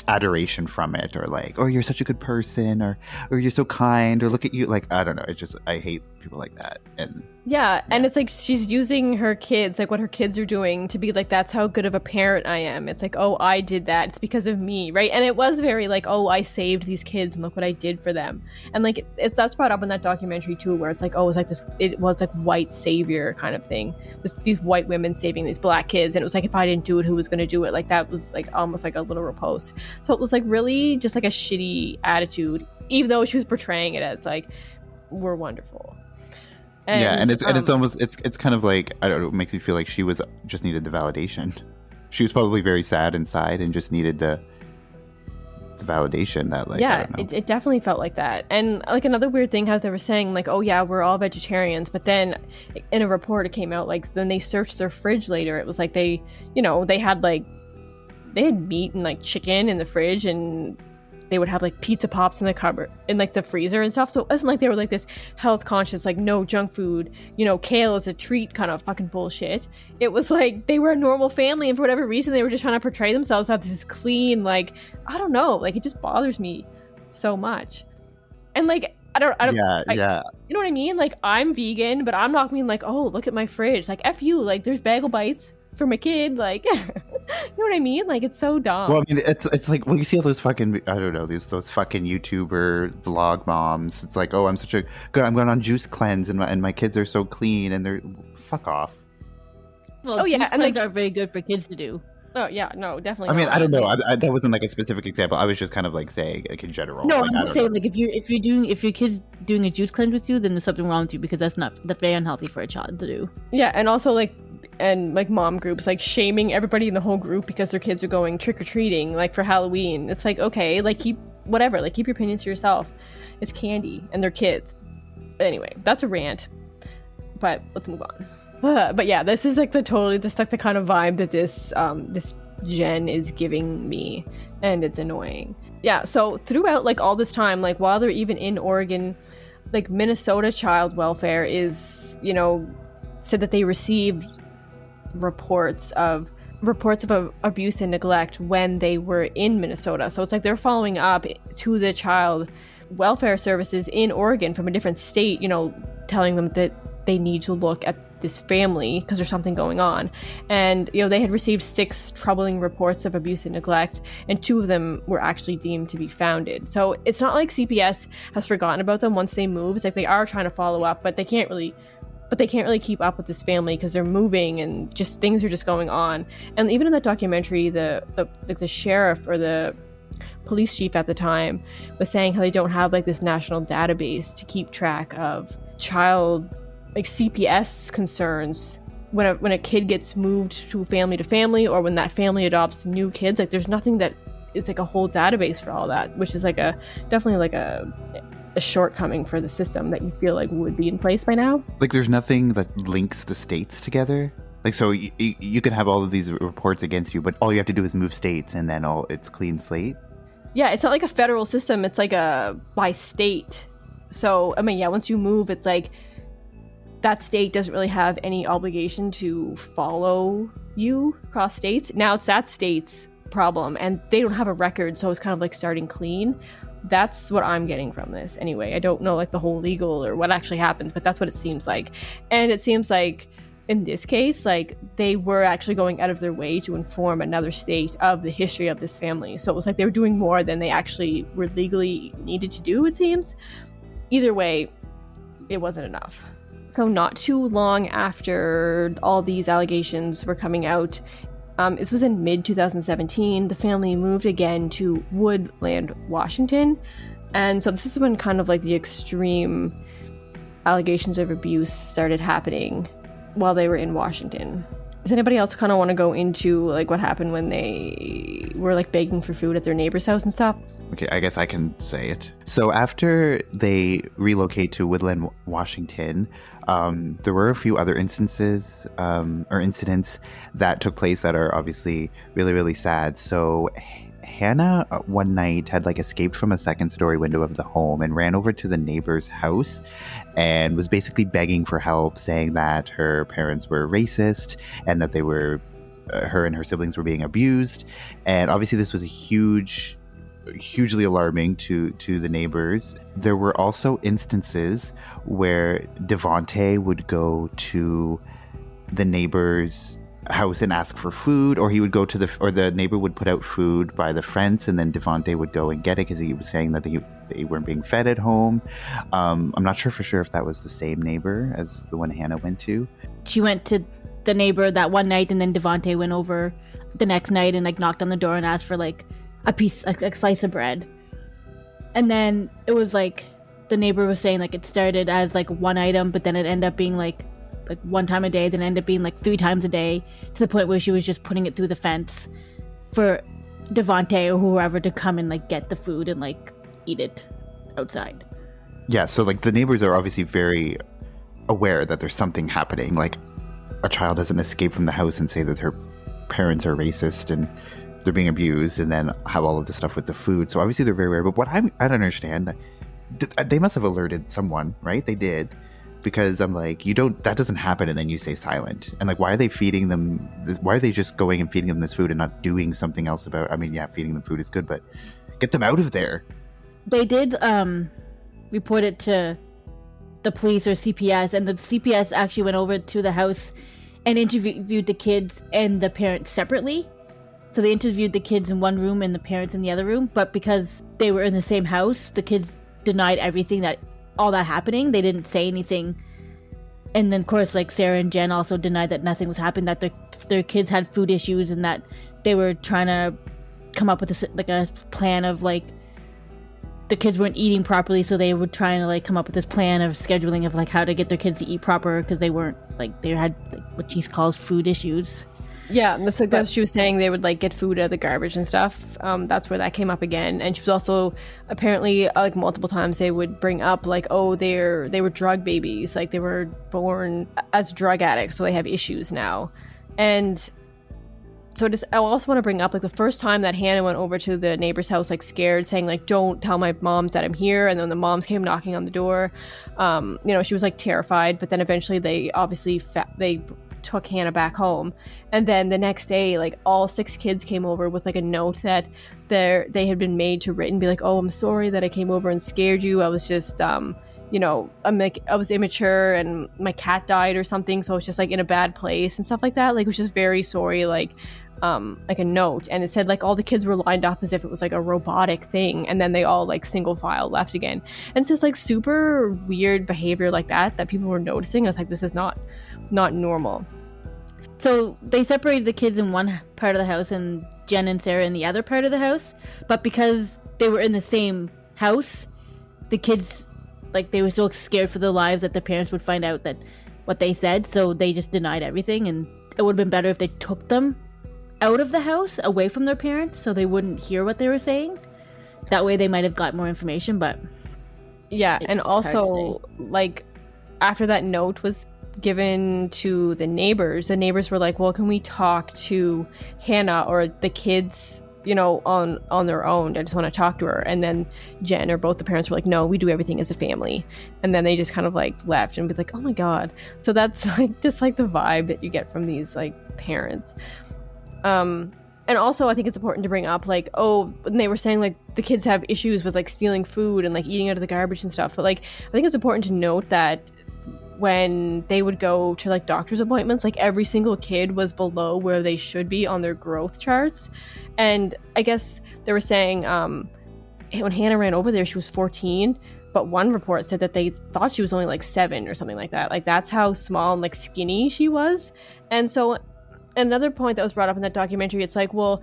adoration from it, or like, oh, you're such a good person, or you're so kind, or look at you, like, I don't know, it's just, I hate people like that. And yeah, and it's like she's using her kids, like what her kids are doing, to be like, that's how good of a parent I am. It's like, oh, I did that, it's because of me, right? And it was very like, oh, I saved these kids and look what I did for them. And like that's brought up in that documentary too, where it's like, oh, it was like white savior kind of thing. These white women saving these black kids, and it was like, if I didn't do it, who was going to do it? Like that was like almost like a literal post. So it was like really just like a shitty attitude, even though she was portraying it as like, we're wonderful. And it's almost it's kind of like, I don't know, it makes me feel like she was just needed the validation. She was probably very sad inside and just needed the validation that, like, yeah, it definitely felt like that. And like another weird thing, how they were saying like, oh yeah, we're all vegetarians, but then in a report it came out like, then they searched their fridge later, it was like they had meat and like chicken in the fridge, and they would have like pizza pops in the cupboard, in like the freezer and stuff. So it wasn't like they were like this health conscious, like no junk food, kale is a treat kind of fucking bullshit. It was like they were a normal family, and for whatever reason they were just trying to portray themselves as this clean, like, I don't know, like it just bothers me so much. And like I don't yeah, you know what I mean? Like I'm vegan, but I'm not being like, oh, look at my fridge, like F you, like there's bagel bites for my kid, like you know what I mean? Like it's so dumb. Well, I mean, it's like when you see all those fucking, I don't know, those fucking YouTuber vlog moms. It's like, oh, I'm going on juice cleanse, and my kids are so clean, and they're, fuck off. Well, juice cleanse are very good for kids to do. Oh yeah, no, definitely. I mean, I don't know. That wasn't like a specific example. I was just kind of like saying, like, in general. No, like, I'm just saying, like, if your kid's doing a juice cleanse with you, then there's something wrong with you, because that's very unhealthy for a child to do. Yeah, and also like mom groups like shaming everybody in the whole group because their kids are going trick-or-treating like for Halloween. It's like, okay, like keep your opinions to yourself. It's candy and they're kids. But anyway, that's a rant, but let's move on. But yeah, this is like the kind of vibe that this Jen is giving me, and it's annoying. Yeah, so throughout like all this time, like while they're even in Oregon, like Minnesota Child Welfare is, said that they received reports of abuse and neglect when they were in Minnesota. So it's like they're following up to the child welfare services in Oregon from a different state, telling them that they need to look at this family because there's something going on. And they had received 6 troubling reports of abuse and neglect, and 2 of them were actually deemed to be founded. So it's not like CPS has forgotten about them once they move. It's like they are trying to follow up, but they can't really keep up with this family because they're moving and just things are just going on. And even in that documentary, the sheriff or the police chief at the time was saying how they don't have like this national database to keep track of child like CPS concerns when a kid gets moved to family, or when that family adopts new kids. Like there's nothing that is like a whole database for all that, which is like definitely like a a shortcoming for the system that you feel like would be in place by now. Like, there's nothing that links the states together. Like, so you can have all of these reports against you, but all you have to do is move states and then it's clean slate. Yeah, it's not like a federal system. It's like a by state. So, I mean, yeah, once you move, it's like that state doesn't really have any obligation to follow you across states. Now it's that state's problem, and they don't have a record, so it's kind of like starting clean. That's what I'm getting from this anyway. I don't know like the whole legal or what actually happens, but that's what it seems like. And it seems like in this case, like they were actually going out of their way to inform another state of the history of this family. So it was like they were doing more than they actually were legally needed to do, it seems. Either way, it wasn't enough. So not too long after all these allegations were coming out, this was in mid-2017, the family moved again to Woodland, Washington. And so this is when kind of like the extreme allegations of abuse started happening while they were in Washington. Does anybody else kind of want to go into like what happened when they were like begging for food at their neighbor's house and stuff? Okay, I guess I can say it. So after they relocate to Woodland, Washington, there were a few other incidents that took place that are obviously really, really sad. So Hannah one night had like escaped from a second-story window of the home and ran over to the neighbor's house and was basically begging for help, saying that her parents were racist and that her and her siblings were being abused. And obviously this was hugely alarming to the neighbors. There were also instances where Devonte would go to the neighbor's house and ask for food, or he would go to the neighbor would put out food by the fence, and then Devonte would go and get it because he was saying that they weren't being fed at home. I'm not sure for sure if that was the same neighbor as the one Hannah went to. She went to the neighbor that one night, and then Devonte went over the next night and like knocked on the door and asked for like a slice of bread. And then it was like the neighbor was saying like it started as like one item, but then it ended up being like one time a day, then ended up being like 3 times a day, to the point where she was just putting it through the fence for Devonte or whoever to come and like get the food and like eat it outside. Yeah, so like the neighbors are obviously very aware that there's something happening. Like a child doesn't escape from the house and say that her parents are racist and they're being abused, and then have all of this stuff with the food. So obviously they're very aware. But what I don't understand, they must have alerted someone, right? They did. Because I'm like, that doesn't happen, and then you say silent. And like, why are they feeding them? Why are they just going and feeding them this food and not doing something else about it? I mean, yeah, feeding them food is good, but get them out of there. They did report it to the police or CPS, and the CPS actually went over to the house and interviewed the kids and the parents separately. So they interviewed the kids in one room and the parents in the other room, but because they were in the same house, the kids denied everything all that happening. They didn't say anything. And then of course like Sarah and Jen also denied that nothing was happening, that their kids had food issues, and that they were trying to come up with a plan of like the kids weren't eating properly, so they were trying to like come up with this plan of scheduling of like how to get their kids to eat proper, because they weren't like, they had like, what she calls food issues. Yeah, that's like that she was saying they would like get food out of the garbage and stuff. That's where that came up again. And she was also apparently like multiple times they would bring up like, oh, they were drug babies, like they were born as drug addicts, so they have issues now. And so I also want to bring up like the first time that Hannah went over to the neighbor's house, like scared, saying like, don't tell my moms that I'm here. And then the moms came knocking on the door. She was like terrified, but then eventually they obviously they took Hannah back home. And then the next day, like all 6 kids came over with like a note that they had been made to write and be like, oh, I'm sorry that I came over and scared you. I was just I was immature and my cat died or something, so I was just like in a bad place and stuff like that. Like it was just very sorry, like a note. And it said like all the kids were lined up as if it was like a robotic thing, and then they all like single file left again. And it's just like super weird behavior like that people were noticing. I was like, this is not normal. So they separated the kids in one part of the house and Jen and Sarah in the other part of the house. But because they were in the same house, the kids, like, they were so scared for their lives that their parents would find out that what they said. So they just denied everything. And it would have been better if they took them out of the house, away from their parents, so they wouldn't hear what they were saying. That way they might have got more information. But Yeah, and It's hard to also, like, after that note was given to the neighbors were like, well, can we talk to Hannah or the kids, on their own? I just want to talk to her. And then Jen or both the parents were like, no, we do everything as a family. And then they just kind of like left and be like, oh my God. So that's like just like the vibe that you get from these like parents. And also I think it's important to bring up like, when they were saying like the kids have issues with like stealing food and like eating out of the garbage and stuff. But like, I think it's important to note that when they would go to like doctor's appointments, like every single kid was below where they should be on their growth charts. And I guess they were saying when Hannah ran over there, she was 14, but one report said that they thought she was only like 7 or something like that. Like that's how small and like skinny she was. And so another point that was brought up in that documentary, it's like, well,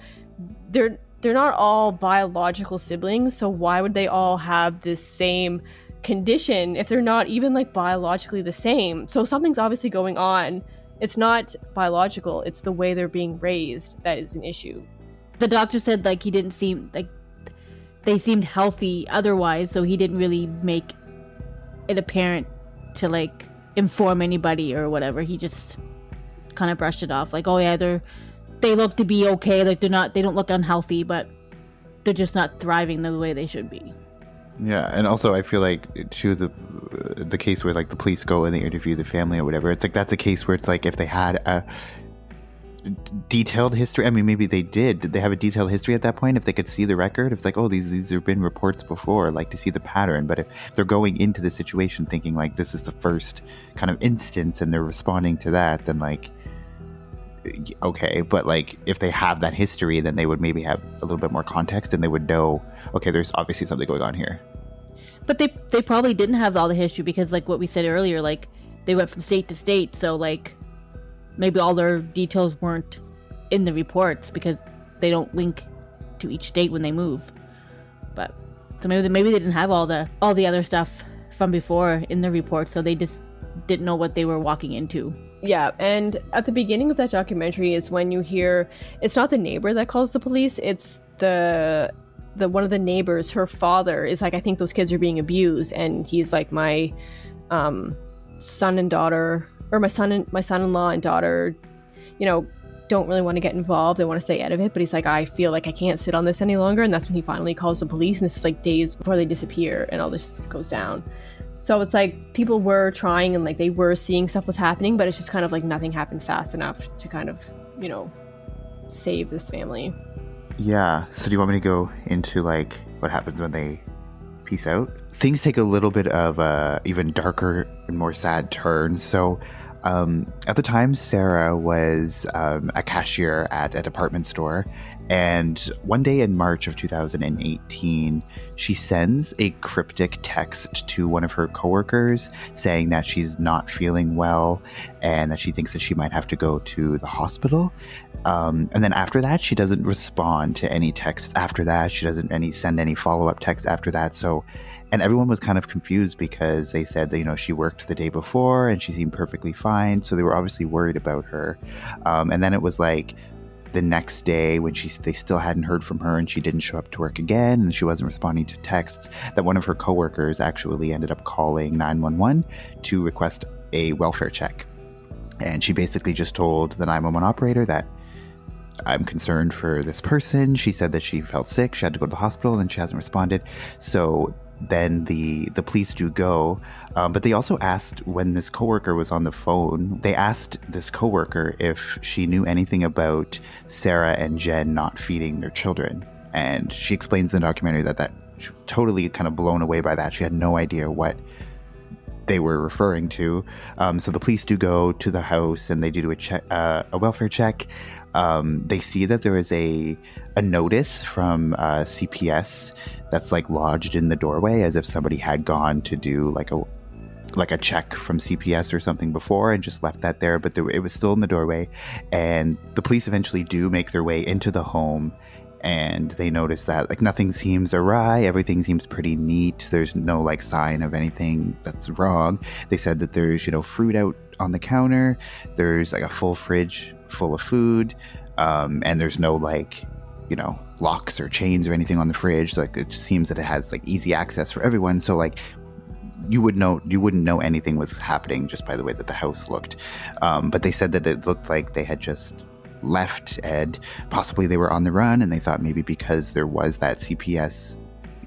they're not all biological siblings, so why would they all have this same condition if they're not even like biologically the same? So something's obviously going on. It's not biological, it's the way they're being raised that is an issue. The doctor said like he didn't seem like they seemed healthy otherwise, so he didn't really make it apparent to like inform anybody or whatever. He just kind of brushed it off like, oh yeah, they look to be okay, like they don't look unhealthy, but they're just not thriving the way they should be. Yeah, and also I feel like too the case where like the police go and they interview the family or whatever, it's like that's a case where it's like if they had a detailed history, I mean maybe they did they have a detailed history at that point, if they could see the record, if it's like, oh, these have been reports before, like to see the pattern. But if they're going into the situation thinking like this is the first kind of instance and they're responding to that, then like okay, but like if they have that history, then they would maybe have a little bit more context and they would know, okay, there's obviously something going on here. But they probably didn't have all the history because like what we said earlier, like they went from state to state, so like maybe all their details weren't in the reports because they don't link to each state when they move. But so maybe they didn't have all the other stuff from before in the report, so they just didn't know what they were walking into. Yeah, and at the beginning of that documentary is when you hear, it's not the neighbor that calls the police, it's the one of the neighbors, her father is like, I think those kids are being abused, and he's like, my son and daughter, or my son-in-law and daughter, don't really want to get involved, they want to stay out of it, but he's like, I feel like I can't sit on this any longer. And that's when he finally calls the police, and this is like days before they disappear and all this goes down. So it's like people were trying and like they were seeing stuff was happening, but it's just kind of like nothing happened fast enough to kind of, save this family. Yeah. So do you want me to go into like what happens when they peace out? Things take a little bit of a even darker and more sad turn. So at the time, Sarah was a cashier at a department store, and one day in March of 2018, she sends a cryptic text to one of her coworkers saying that she's not feeling well and that she thinks that she might have to go to the hospital. And then after that, she doesn't respond to any texts after that. She doesn't send any follow-up texts after that. And everyone was kind of confused because they said that, she worked the day before and she seemed perfectly fine. So they were obviously worried about her. And then it was like the next day when they still hadn't heard from her and she didn't show up to work again and she wasn't responding to texts, that one of her coworkers actually ended up calling 911 to request a welfare check. And she basically just told the 911 operator that, I'm concerned for this person. She said that she felt sick, she had to go to the hospital, and she hasn't responded. So then the police do go, but they also asked, when this coworker was on the phone, they asked this coworker if she knew anything about Sarah and Jen not feeding their children. And she explains in the documentary that she was totally kind of blown away by that. She had no idea what they were referring to. So the police do go to the house and they do a welfare check. They see that there is a notice from CPS that's like lodged in the doorway, as if somebody had gone to do like a check from CPS or something before and just left that there, but it was still in the doorway. And the police eventually do make their way into the home, and they notice that like nothing seems awry, everything seems pretty neat, there's no like sign of anything that's wrong. They said that there's fruit out on the counter, there's like a full fridge full of food, and there's no like locks or chains or anything on the fridge. Like it just seems that it has like easy access for everyone. So like you wouldn't know anything was happening just by the way that the house looked. But they said that it looked like they had just left, and possibly they were on the run, and they thought maybe because there was that CPS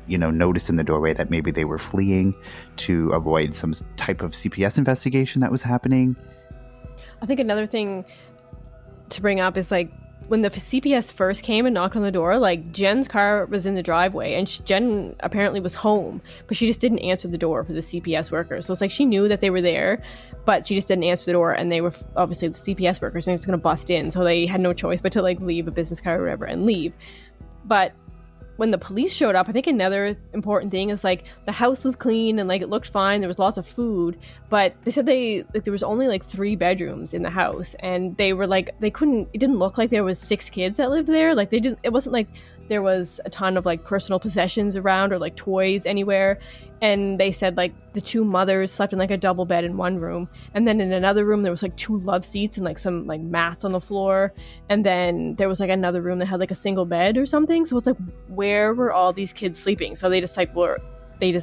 notice in the doorway that maybe they were fleeing to avoid some type of CPS investigation that was happening. I think another thing to bring up is like when the CPS first came and knocked on the door, like Jen's car was in the driveway and Jen apparently was home, but she just didn't answer the door for the CPS workers. So it's like she knew that they were there, but she just didn't answer the door, and they were obviously the CPS workers and they were just going to bust in. So they had no choice but to like leave a business car or whatever and leave. But when the police showed up, I think another important thing is like the house was clean and like it looked fine. There was lots of food, but they said there was only like 3 bedrooms in the house, and they were like it didn't look like there was 6 kids that lived there. Like it wasn't like there was a ton of like personal possessions around or like toys anywhere. And they said like the 2 mothers slept in like a double bed in one room, and then in another room there was like 2 love seats and like some like mats on the floor, and then there was like another room that had like a single bed or something. So it's like, where were all these kids sleeping? So they just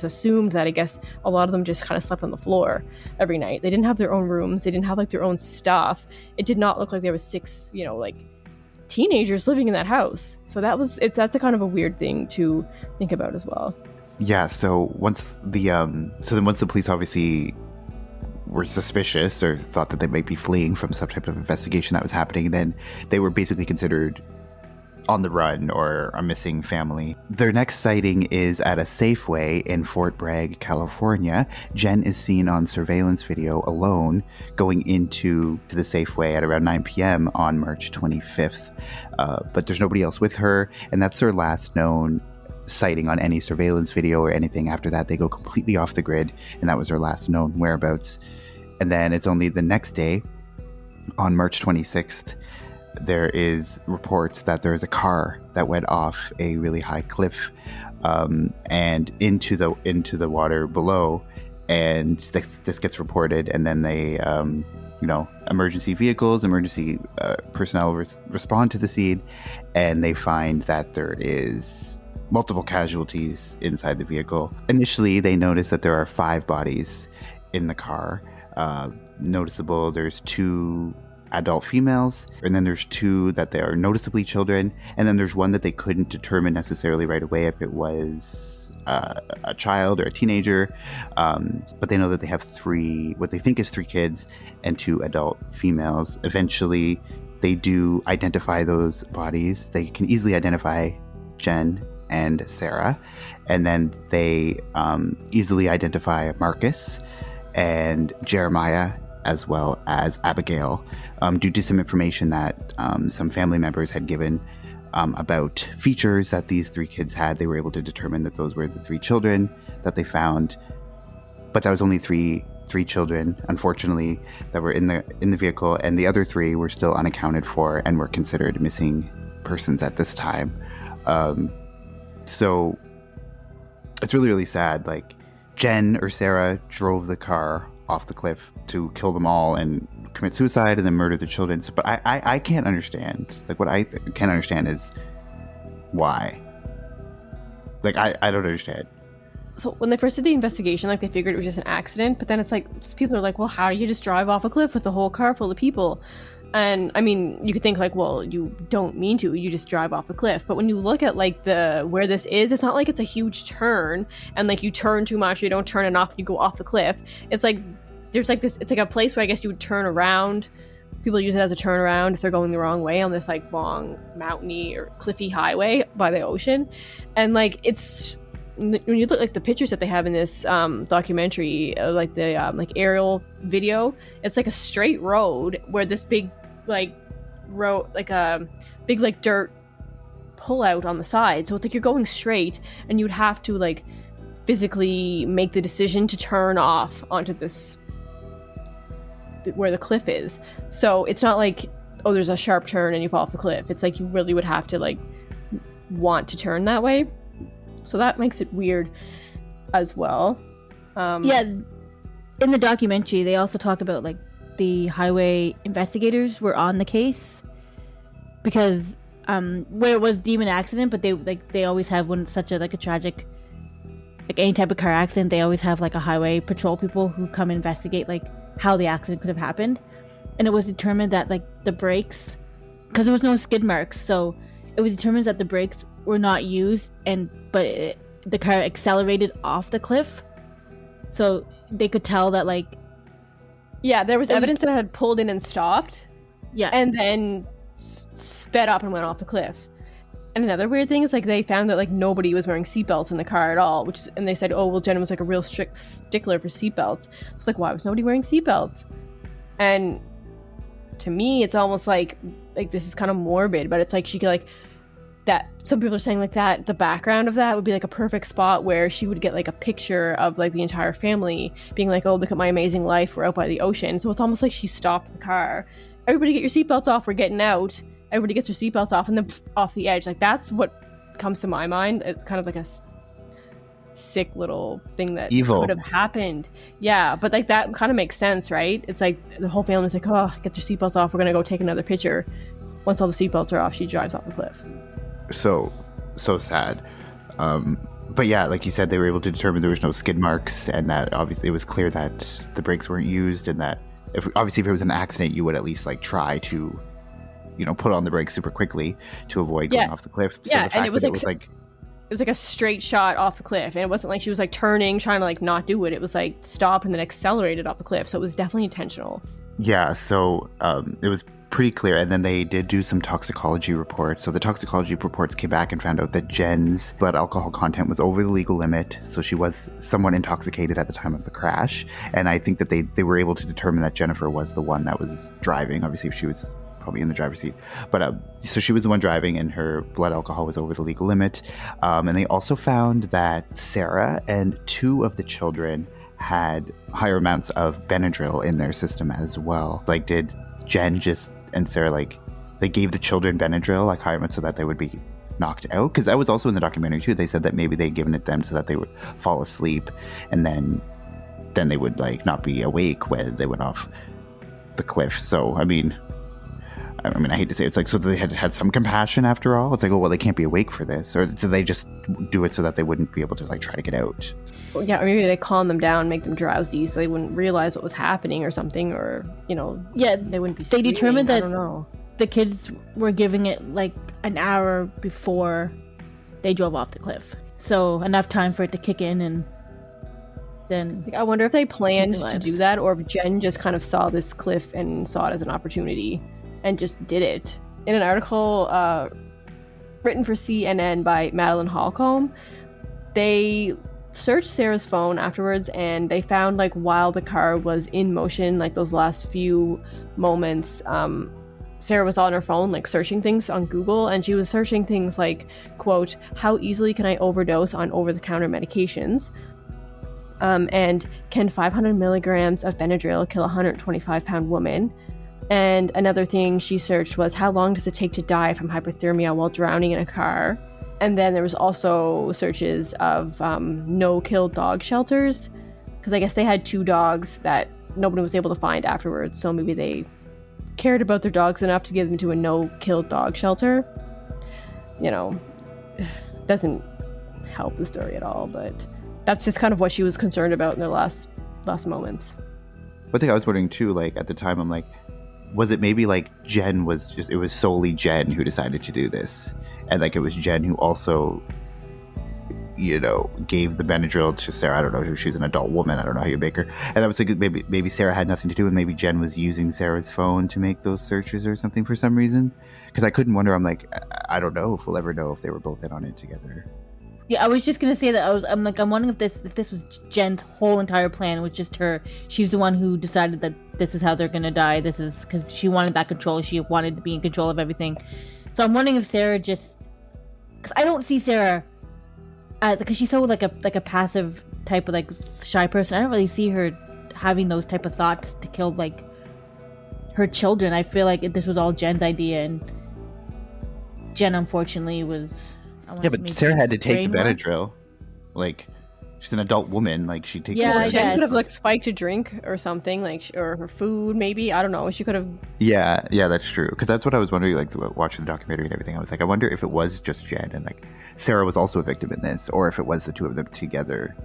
assumed that I guess a lot of them just kind of slept on the floor every night. They didn't have their own rooms. They didn't have like their own stuff. It did not look like there was 6 like teenagers living in that house. So that's a kind of a weird thing to think about as well. Yeah, so once the police obviously were suspicious or thought that they might be fleeing from some type of investigation that was happening, then they were basically considered on the run or a missing family. Their next sighting is at a Safeway in Fort Bragg, California. Jen is seen on surveillance video alone going into the Safeway at around 9 p.m. on March 25th. But there's nobody else with her, and that's their last known sighting on any surveillance video or anything. After that, they go completely off the grid, and that was their last known whereabouts. And then it's only the next day, on March 26th, there is reports that there is a car that went off a really high cliff and into the water below, and this gets reported, and then they emergency vehicles, personnel respond to the scene, and they find that there is multiple casualties inside the vehicle. Initially, they notice that there are 5 bodies in the car. Noticeable, there's 2 adult females, and then there's 2 that they are noticeably children, and then there's one that they couldn't determine necessarily right away if it was a child or a teenager, but they know that they have what they think is 3 kids and 2 adult females. Eventually, they do identify those bodies. They can easily identify Jen and Sarah, and then they easily identify Marcus and Jeremiah, as well as Abigail, due to some information that some family members had given about features that these 3 kids had. They were able to determine that those were the 3 children that they found, but that was only three children, unfortunately, that were in the vehicle, and the other 3 were still unaccounted for and were considered missing persons at this time. So it's really, really sad. Like, Jen or Sarah drove the car off the cliff to kill them all and commit suicide and then murder the children. But I can't understand. Like, what I can't understand is why. Like, I don't understand. So when they first did the investigation, like, they figured it was just an accident, but then it's like, people are like, well, how do you just drive off a cliff with a whole car full of people? And I mean, you could think like, well, you don't mean to, you just drive off the cliff. But when you look at like where this is, it's not like it's a huge turn and like you turn too much, you don't turn enough, you go off the cliff. It's like, there's like this, it's like a place where I guess you would turn around. People use it as a turnaround if they're going the wrong way on this like long mountainy or cliffy highway by the ocean. And like, it's, when you look like the pictures that they have in this documentary, like the like aerial video, it's like a straight road where this big like road, like a big like dirt pull out on the side. So it's like you're going straight, and you'd have to like physically make the decision to turn off onto this where the cliff is. So it's not like, oh, there's a sharp turn and you fall off the cliff. It's like you really would have to like want to turn that way. So that makes it weird as well. Yeah, in the documentary, they also talk about like the highway investigators were on the case because where it was deemed an accident, but they always have such a tragic like any type of car accident, they always have like a highway patrol people who come investigate like how the accident could have happened. And it was determined that like the brakes, because there was no skid marks, so it was determined that the brakes were not used, but the car accelerated off the cliff, so they could tell that like there was evidence that it had pulled in and stopped, and then sped up and went off the cliff. And another weird thing is like they found that like nobody was wearing seatbelts in the car at all, and they said, oh well, Jen was like a real strict stickler for seatbelts. So it's like, why was nobody wearing seatbelts? And to me, it's almost like this is kind of morbid, but it's like she could like that. Some people are saying like that the background of that would be like a perfect spot where she would get like a picture of like the entire family being like, oh, look at my amazing life, we're out by the ocean. So it's almost like she stopped the car. Everybody get your seatbelts off, we're getting out. Everybody gets their seatbelts off, and then off the edge. Like that's what comes to my mind. It's kind of like a sick little thing that Evil could have happened. Yeah, but like that kind of makes sense, right? It's like the whole family's like, oh, get your seatbelts off, we're gonna go take another picture. Once all the seatbelts are off, she drives off the cliff. So sad. But yeah, like you said, they were able to determine there was no skid marks, and that obviously it was clear that the brakes weren't used, and that if it was an accident, you would at least like try to, put on the brakes super quickly to avoid going off the cliff. So the fact and it was that like it was like a straight shot off the cliff, and it wasn't like she was like turning, trying to like not do it. It was like stop and then accelerated off the cliff. So it was definitely intentional. Yeah, so it was pretty clear. And then they did do some toxicology reports. So the toxicology reports came back and found out that Jen's blood alcohol content was over the legal limit. So she was somewhat intoxicated at the time of the crash. And I think that they were able to determine that Jennifer was the one that was driving. Obviously, she was probably in the driver's seat. But so she was the one driving, and her blood alcohol was over the legal limit. And they also found that Sarah and 2 of the children had higher amounts of Benadryl in their system as well. Like, did Jen and Sarah, like, they gave the children Benadryl, like, high amounts so that they would be knocked out? Because that was also in the documentary too. They said that maybe they'd given it them so that they would fall asleep, and then they would, like, not be awake when they went off the cliff. So, I mean, I hate to say it, it's like, so they had some compassion after all. It's like, oh, well, they can't be awake for this. Or did they just do it so that they wouldn't be able to, like, try to get out? Well, yeah, or maybe they calm them down, make them drowsy so they wouldn't realize what was happening or something, or, they wouldn't be screaming. They determined that I don't know. The kids were giving it, like, an hour before they drove off the cliff. So enough time for it to kick in, and then... I wonder if they planned to do that, or if Jen just kind of saw this cliff and saw it as an opportunity and just did it. In an article written for CNN by Madeline Holcomb, they searched Sarah's phone afterwards, and they found, like, while the car was in motion, like those last few moments, Sarah was on her phone, like, searching things on Google, and she was searching things like, quote, how easily can I overdose on over-the-counter medications? And can 500 milligrams of Benadryl kill a 125-pound woman? And another thing she searched was, how long does it take to die from hypothermia while drowning in a car? And then there was also searches of no-kill dog shelters, because I guess they had 2 dogs that nobody was able to find afterwards, so maybe they cared about their dogs enough to give them to a no-kill dog shelter. Doesn't help the story at all, but that's just kind of what she was concerned about in their last moments. One thing I was wondering too, like, at the time, I'm like, was it maybe like it was solely Jen who decided to do this, and like it was Jen who also, gave the Benadryl to Sarah? I don't know, she's an adult woman, I don't know how you make her. And I was thinking maybe Sarah had nothing to do, and maybe Jen was using Sarah's phone to make those searches or something for some reason. Because I couldn't wonder, I'm like, I don't know if we'll ever know if they were both in on it together. Yeah, I was just gonna say that I'm wondering if this was Jen's whole entire plan, was just her. She's the one who decided that this is how they're gonna die. This is because she wanted that control. She wanted to be in control of everything. So I'm wondering if Sarah because I don't see Sarah because she's so like a passive type of, like, shy person. I don't really see her having those type of thoughts to kill, like, her children. I feel like this was all Jen's idea, and Jen unfortunately was. Yeah, but Sarah had to take the Benadryl. Like, she's an adult woman. Like, she takes Yeah, care I of She guess. could have like spiked a drink or something, like, or her food, maybe. I don't know. She could have. Yeah, that's true. Because that's what I was wondering, like, watching the documentary and everything. I was like, I wonder if it was just Jen and, like, Sarah was also a victim in this, or if it was the two of them together.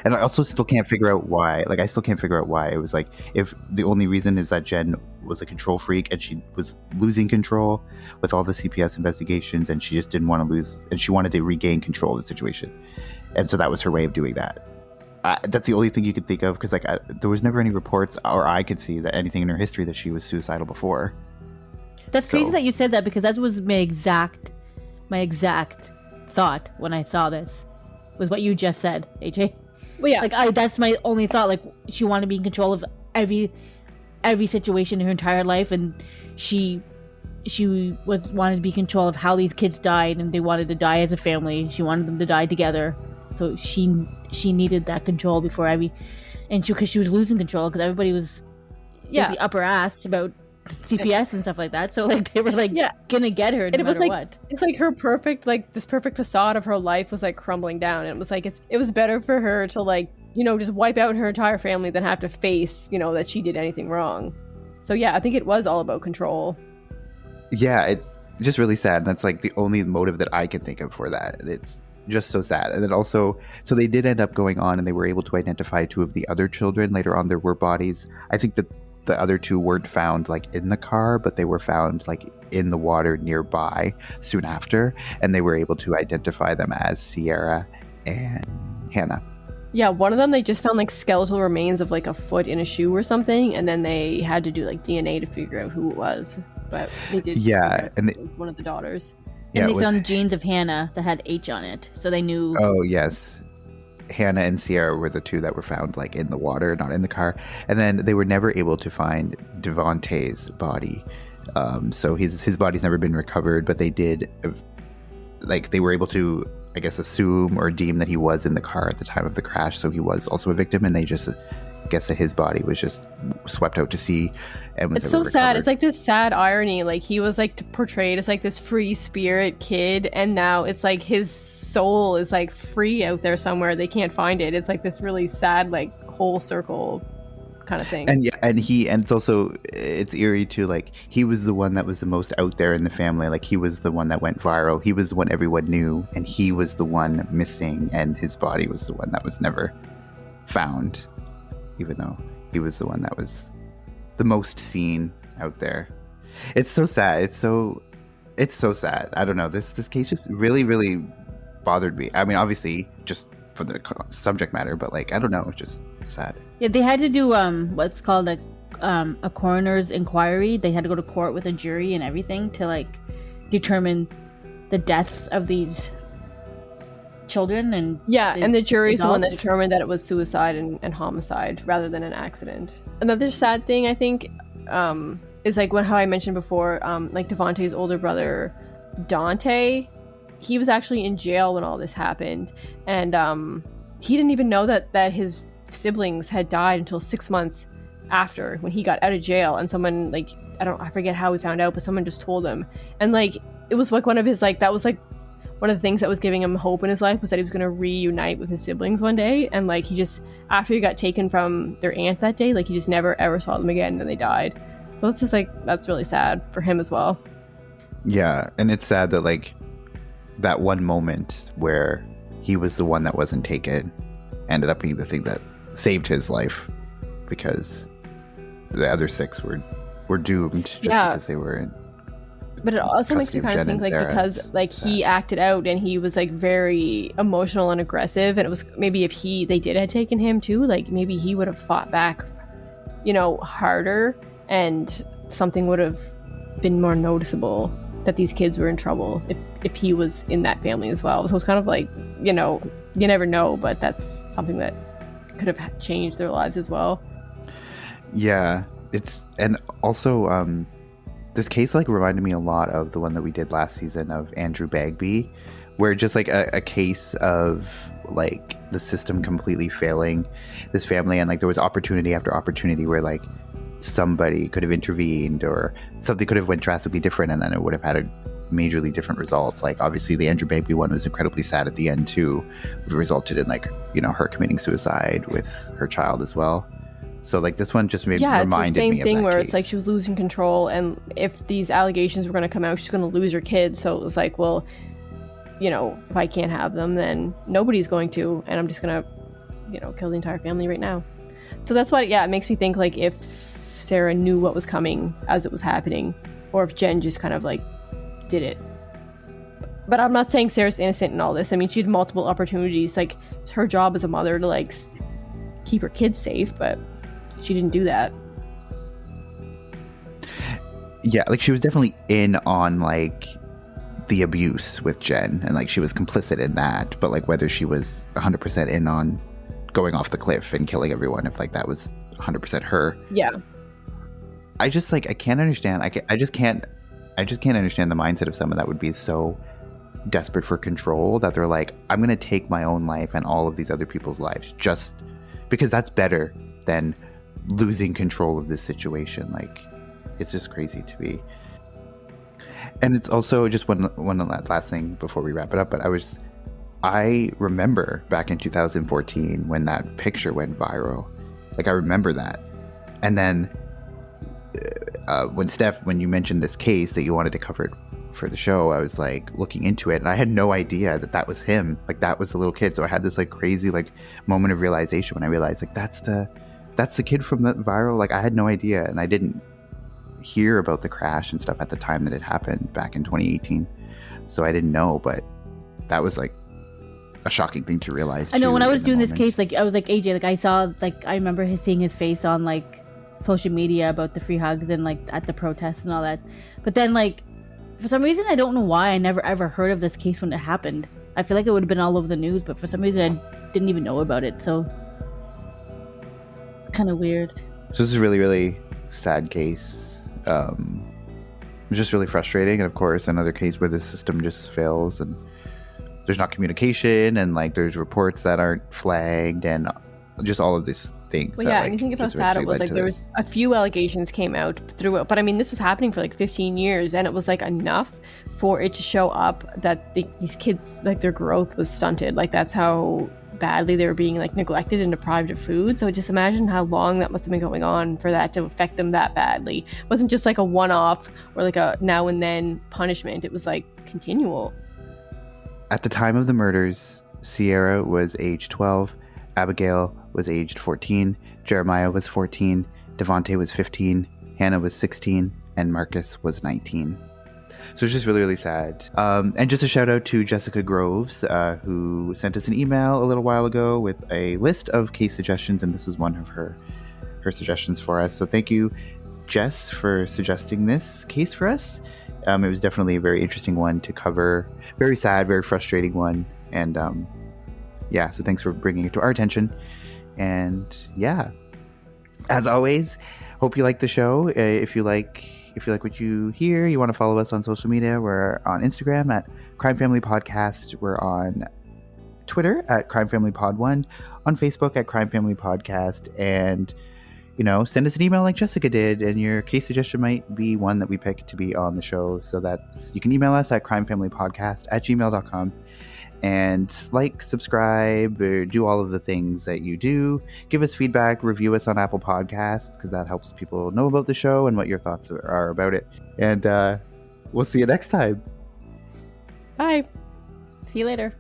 And I also still can't figure out why. Like, I still can't figure out why. It was like, if the only reason is that Jen was a control freak and she was losing control with all the CPS investigations, and she just didn't want to lose, and she wanted to regain control of the situation. And so that was her way of doing that. That's the only thing you could think of, because like there was never any reports, or I could see that anything in her history that she was suicidal before. That's crazy that you said that, because that was my exact thought when I saw this, was what you just said, AJ. Well, yeah. Like, that's my only thought. Like, she wanted to be in control of every situation in her entire life, and she wanted to be in control of how these kids died, and they wanted to die as a family. She wanted them to die together, so she needed that control before because she was losing control, because everybody was the upper ass about CPS and stuff like that. So like they were like gonna get her no matter what. It's like her perfect, like this perfect facade of her life was like crumbling down. And it was like it was better for her to like, you know, just wipe out her entire family than have to face, you know, that she did anything wrong. So yeah, I think it was all about control. Yeah, it's just really sad. And that's like the only motive that I can think of for that. And it's just so sad. And then also, so they did end up going on and they were able to identify two of the other children. Later on, there were bodies. I think that the other two weren't found like in the car, but they were found like in the water nearby soon after. And they were able to identify them as Sierra and Hannah. Yeah, one of them, they just found like skeletal remains of like a foot in a shoe or something. And then they had to do like DNA to figure out who it was. But they did. Yeah. And it was one of the daughters. And they found genes of Hannah that had H on it. So they knew. Oh, yes. Hannah and Sierra were the two that were found like in the water, not in the car. And then they were never able to find Devonte's body. So his body's never been recovered, but they did, like, they were able to, I guess, assume or deem that he was in the car at the time of the crash. So he was also a victim, and they just guess that his body was just swept out to sea and was it's so recovered. sad. It's like this sad irony. Like, he was like portrayed as like this free spirit kid, and now it's like his soul is like free out there somewhere. They can't find it. It's like this really sad, like, whole circle kind of thing. And it's also, it's eerie too. Like, he was the one that was the most out there in the family. Like, he was the one that went viral. He was the one everyone knew, and he was the one missing, and his body was the one that was never found, even though he was the one that was the most seen out there. It's so sad. It's so sad. I don't know. This case just really, really bothered me. I mean, obviously, just for the subject matter, but like, I don't know. It's just sad. Yeah, they had to do what's called a coroner's inquiry. They had to go to court with a jury and everything to like determine the deaths of these children. And and the jury's the one that determined that it was suicide and homicide rather than an accident. Another sad thing, I think, is like how I mentioned before, like Devonte's older brother Dante, he was actually in jail when all this happened, and he didn't even know that his siblings had died until 6 months after, when he got out of jail. And someone, like, I forget how we found out, but someone just told him. And like, it was like one of his, like, that was like one of the things that was giving him hope in his life, was that he was going to reunite with his siblings one day. And like, he just, after he got taken from their aunt that day, like, he just never ever saw them again, and then they died. So it's just like, that's really sad for him as well. Yeah, and it's sad that like that one moment where he was the one that wasn't taken ended up being the thing that saved his life, because the other 6 were doomed just because they were in. But it also makes me kind of think, like, because like he acted out and he was like very emotional and aggressive, and it was maybe if they had taken him too, like maybe he would have fought back, you know, harder, and something would have been more noticeable that these kids were in trouble if he was in that family as well. So it's kind of like, you know, you never know, but that's something that could have changed their lives as well. Yeah, and also this case like reminded me a lot of the one that we did last season of Andrew Bagby, where just like a case of like the system completely failing this family, and like there was opportunity after opportunity where like somebody could have intervened or something could have went drastically different, and then it would have had majorly different results. Like obviously the Andrew Baby one was incredibly sad at the end too. It resulted in like, you know, her committing suicide with her child as well. So like this one just reminded me of that case. Yeah, it's the same thing where it's like she was losing control, and if these allegations were going to come out, she's going to lose her kids. So it was like, well, you know, if I can't have them, then nobody's going to, and I'm just going to, you know, kill the entire family right now. So that's why, yeah, it makes me think like if Sarah knew what was coming as it was happening, or if Jen just kind of like did it. But I'm not saying Sarah's innocent in all this. I mean, she had multiple opportunities. Like, it's her job as a mother to like keep her kids safe, but she didn't do that. Yeah, like she was definitely in on like the abuse with Jen, and like she was complicit in that, but like whether she was 100% in on going off the cliff and killing everyone, if like that was 100% her. Yeah. I just like, I can't understand. I just can't understand the mindset of someone that would be so desperate for control that they're like, I'm going to take my own life and all of these other people's lives just because that's better than losing control of this situation. Like, it's just crazy to me. And it's also just one last thing before we wrap it up, but I remember back in 2014 when that picture went viral. Like, I remember that. And then when you mentioned this case that you wanted to cover it for the show, I was like looking into it, and I had no idea that was him. Like, that was the little kid. So I had this like crazy like moment of realization when I realized like that's the kid from the viral. Like, I had no idea, and I didn't hear about the crash and stuff at the time that it happened back in 2018. So I didn't know, but that was like a shocking thing to realize. I know when I was doing this case, like I was like AJ, like I saw, like I remember seeing his face on like social media about the free hugs and like at the protests and all that. But then like for some reason, I don't know why I never ever heard of this case when it happened. I feel like it would have been all over the news, but for some reason I didn't even know about it. So it's kind of weird. So this is a really, really sad case. It's just really frustrating, and of course another case where the system just fails and there's not communication, and like there's reports that aren't flagged, and just all of these things. Well, yeah, and you think of how sad it was. Like, there was a few allegations came out through it, but I mean, this was happening for like 15 years, and it was like enough for it to show up that these kids, like their growth was stunted. Like, that's how badly they were being like neglected and deprived of food. So just imagine how long that must have been going on for that to affect them that badly. It wasn't just like a one-off or like a now and then punishment. It was like continual. At the time of the murders, Sierra was age 12, Abigail was aged 14, Jeremiah was 14, Devonte was 15, Hannah was 16, and Marcus was 19. So it's just really, really sad. And just a shout out to Jessica Groves, who sent us an email a little while ago with a list of case suggestions, and this was one of her suggestions for us. So thank you, Jess, for suggesting this case for us. It was definitely a very interesting one to cover. Very sad, very frustrating one. And yeah, so thanks for bringing it to our attention. And yeah, as always, hope you like the show. If you like what you hear, you want to follow us on social media, we're on Instagram at Crime Family Podcast. We're on Twitter at Crime Family Pod 1, on Facebook at Crime Family Podcast, and send us an email like Jessica did, and your case suggestion might be one that we pick to be on the show. So you can email us at crimefamilypodcast@gmail.com, and subscribe, or do all of the things that you do. Give us feedback, review us on Apple Podcasts, because that helps people know about the show and what your thoughts are about it. And we'll see you next time. Bye. See you later.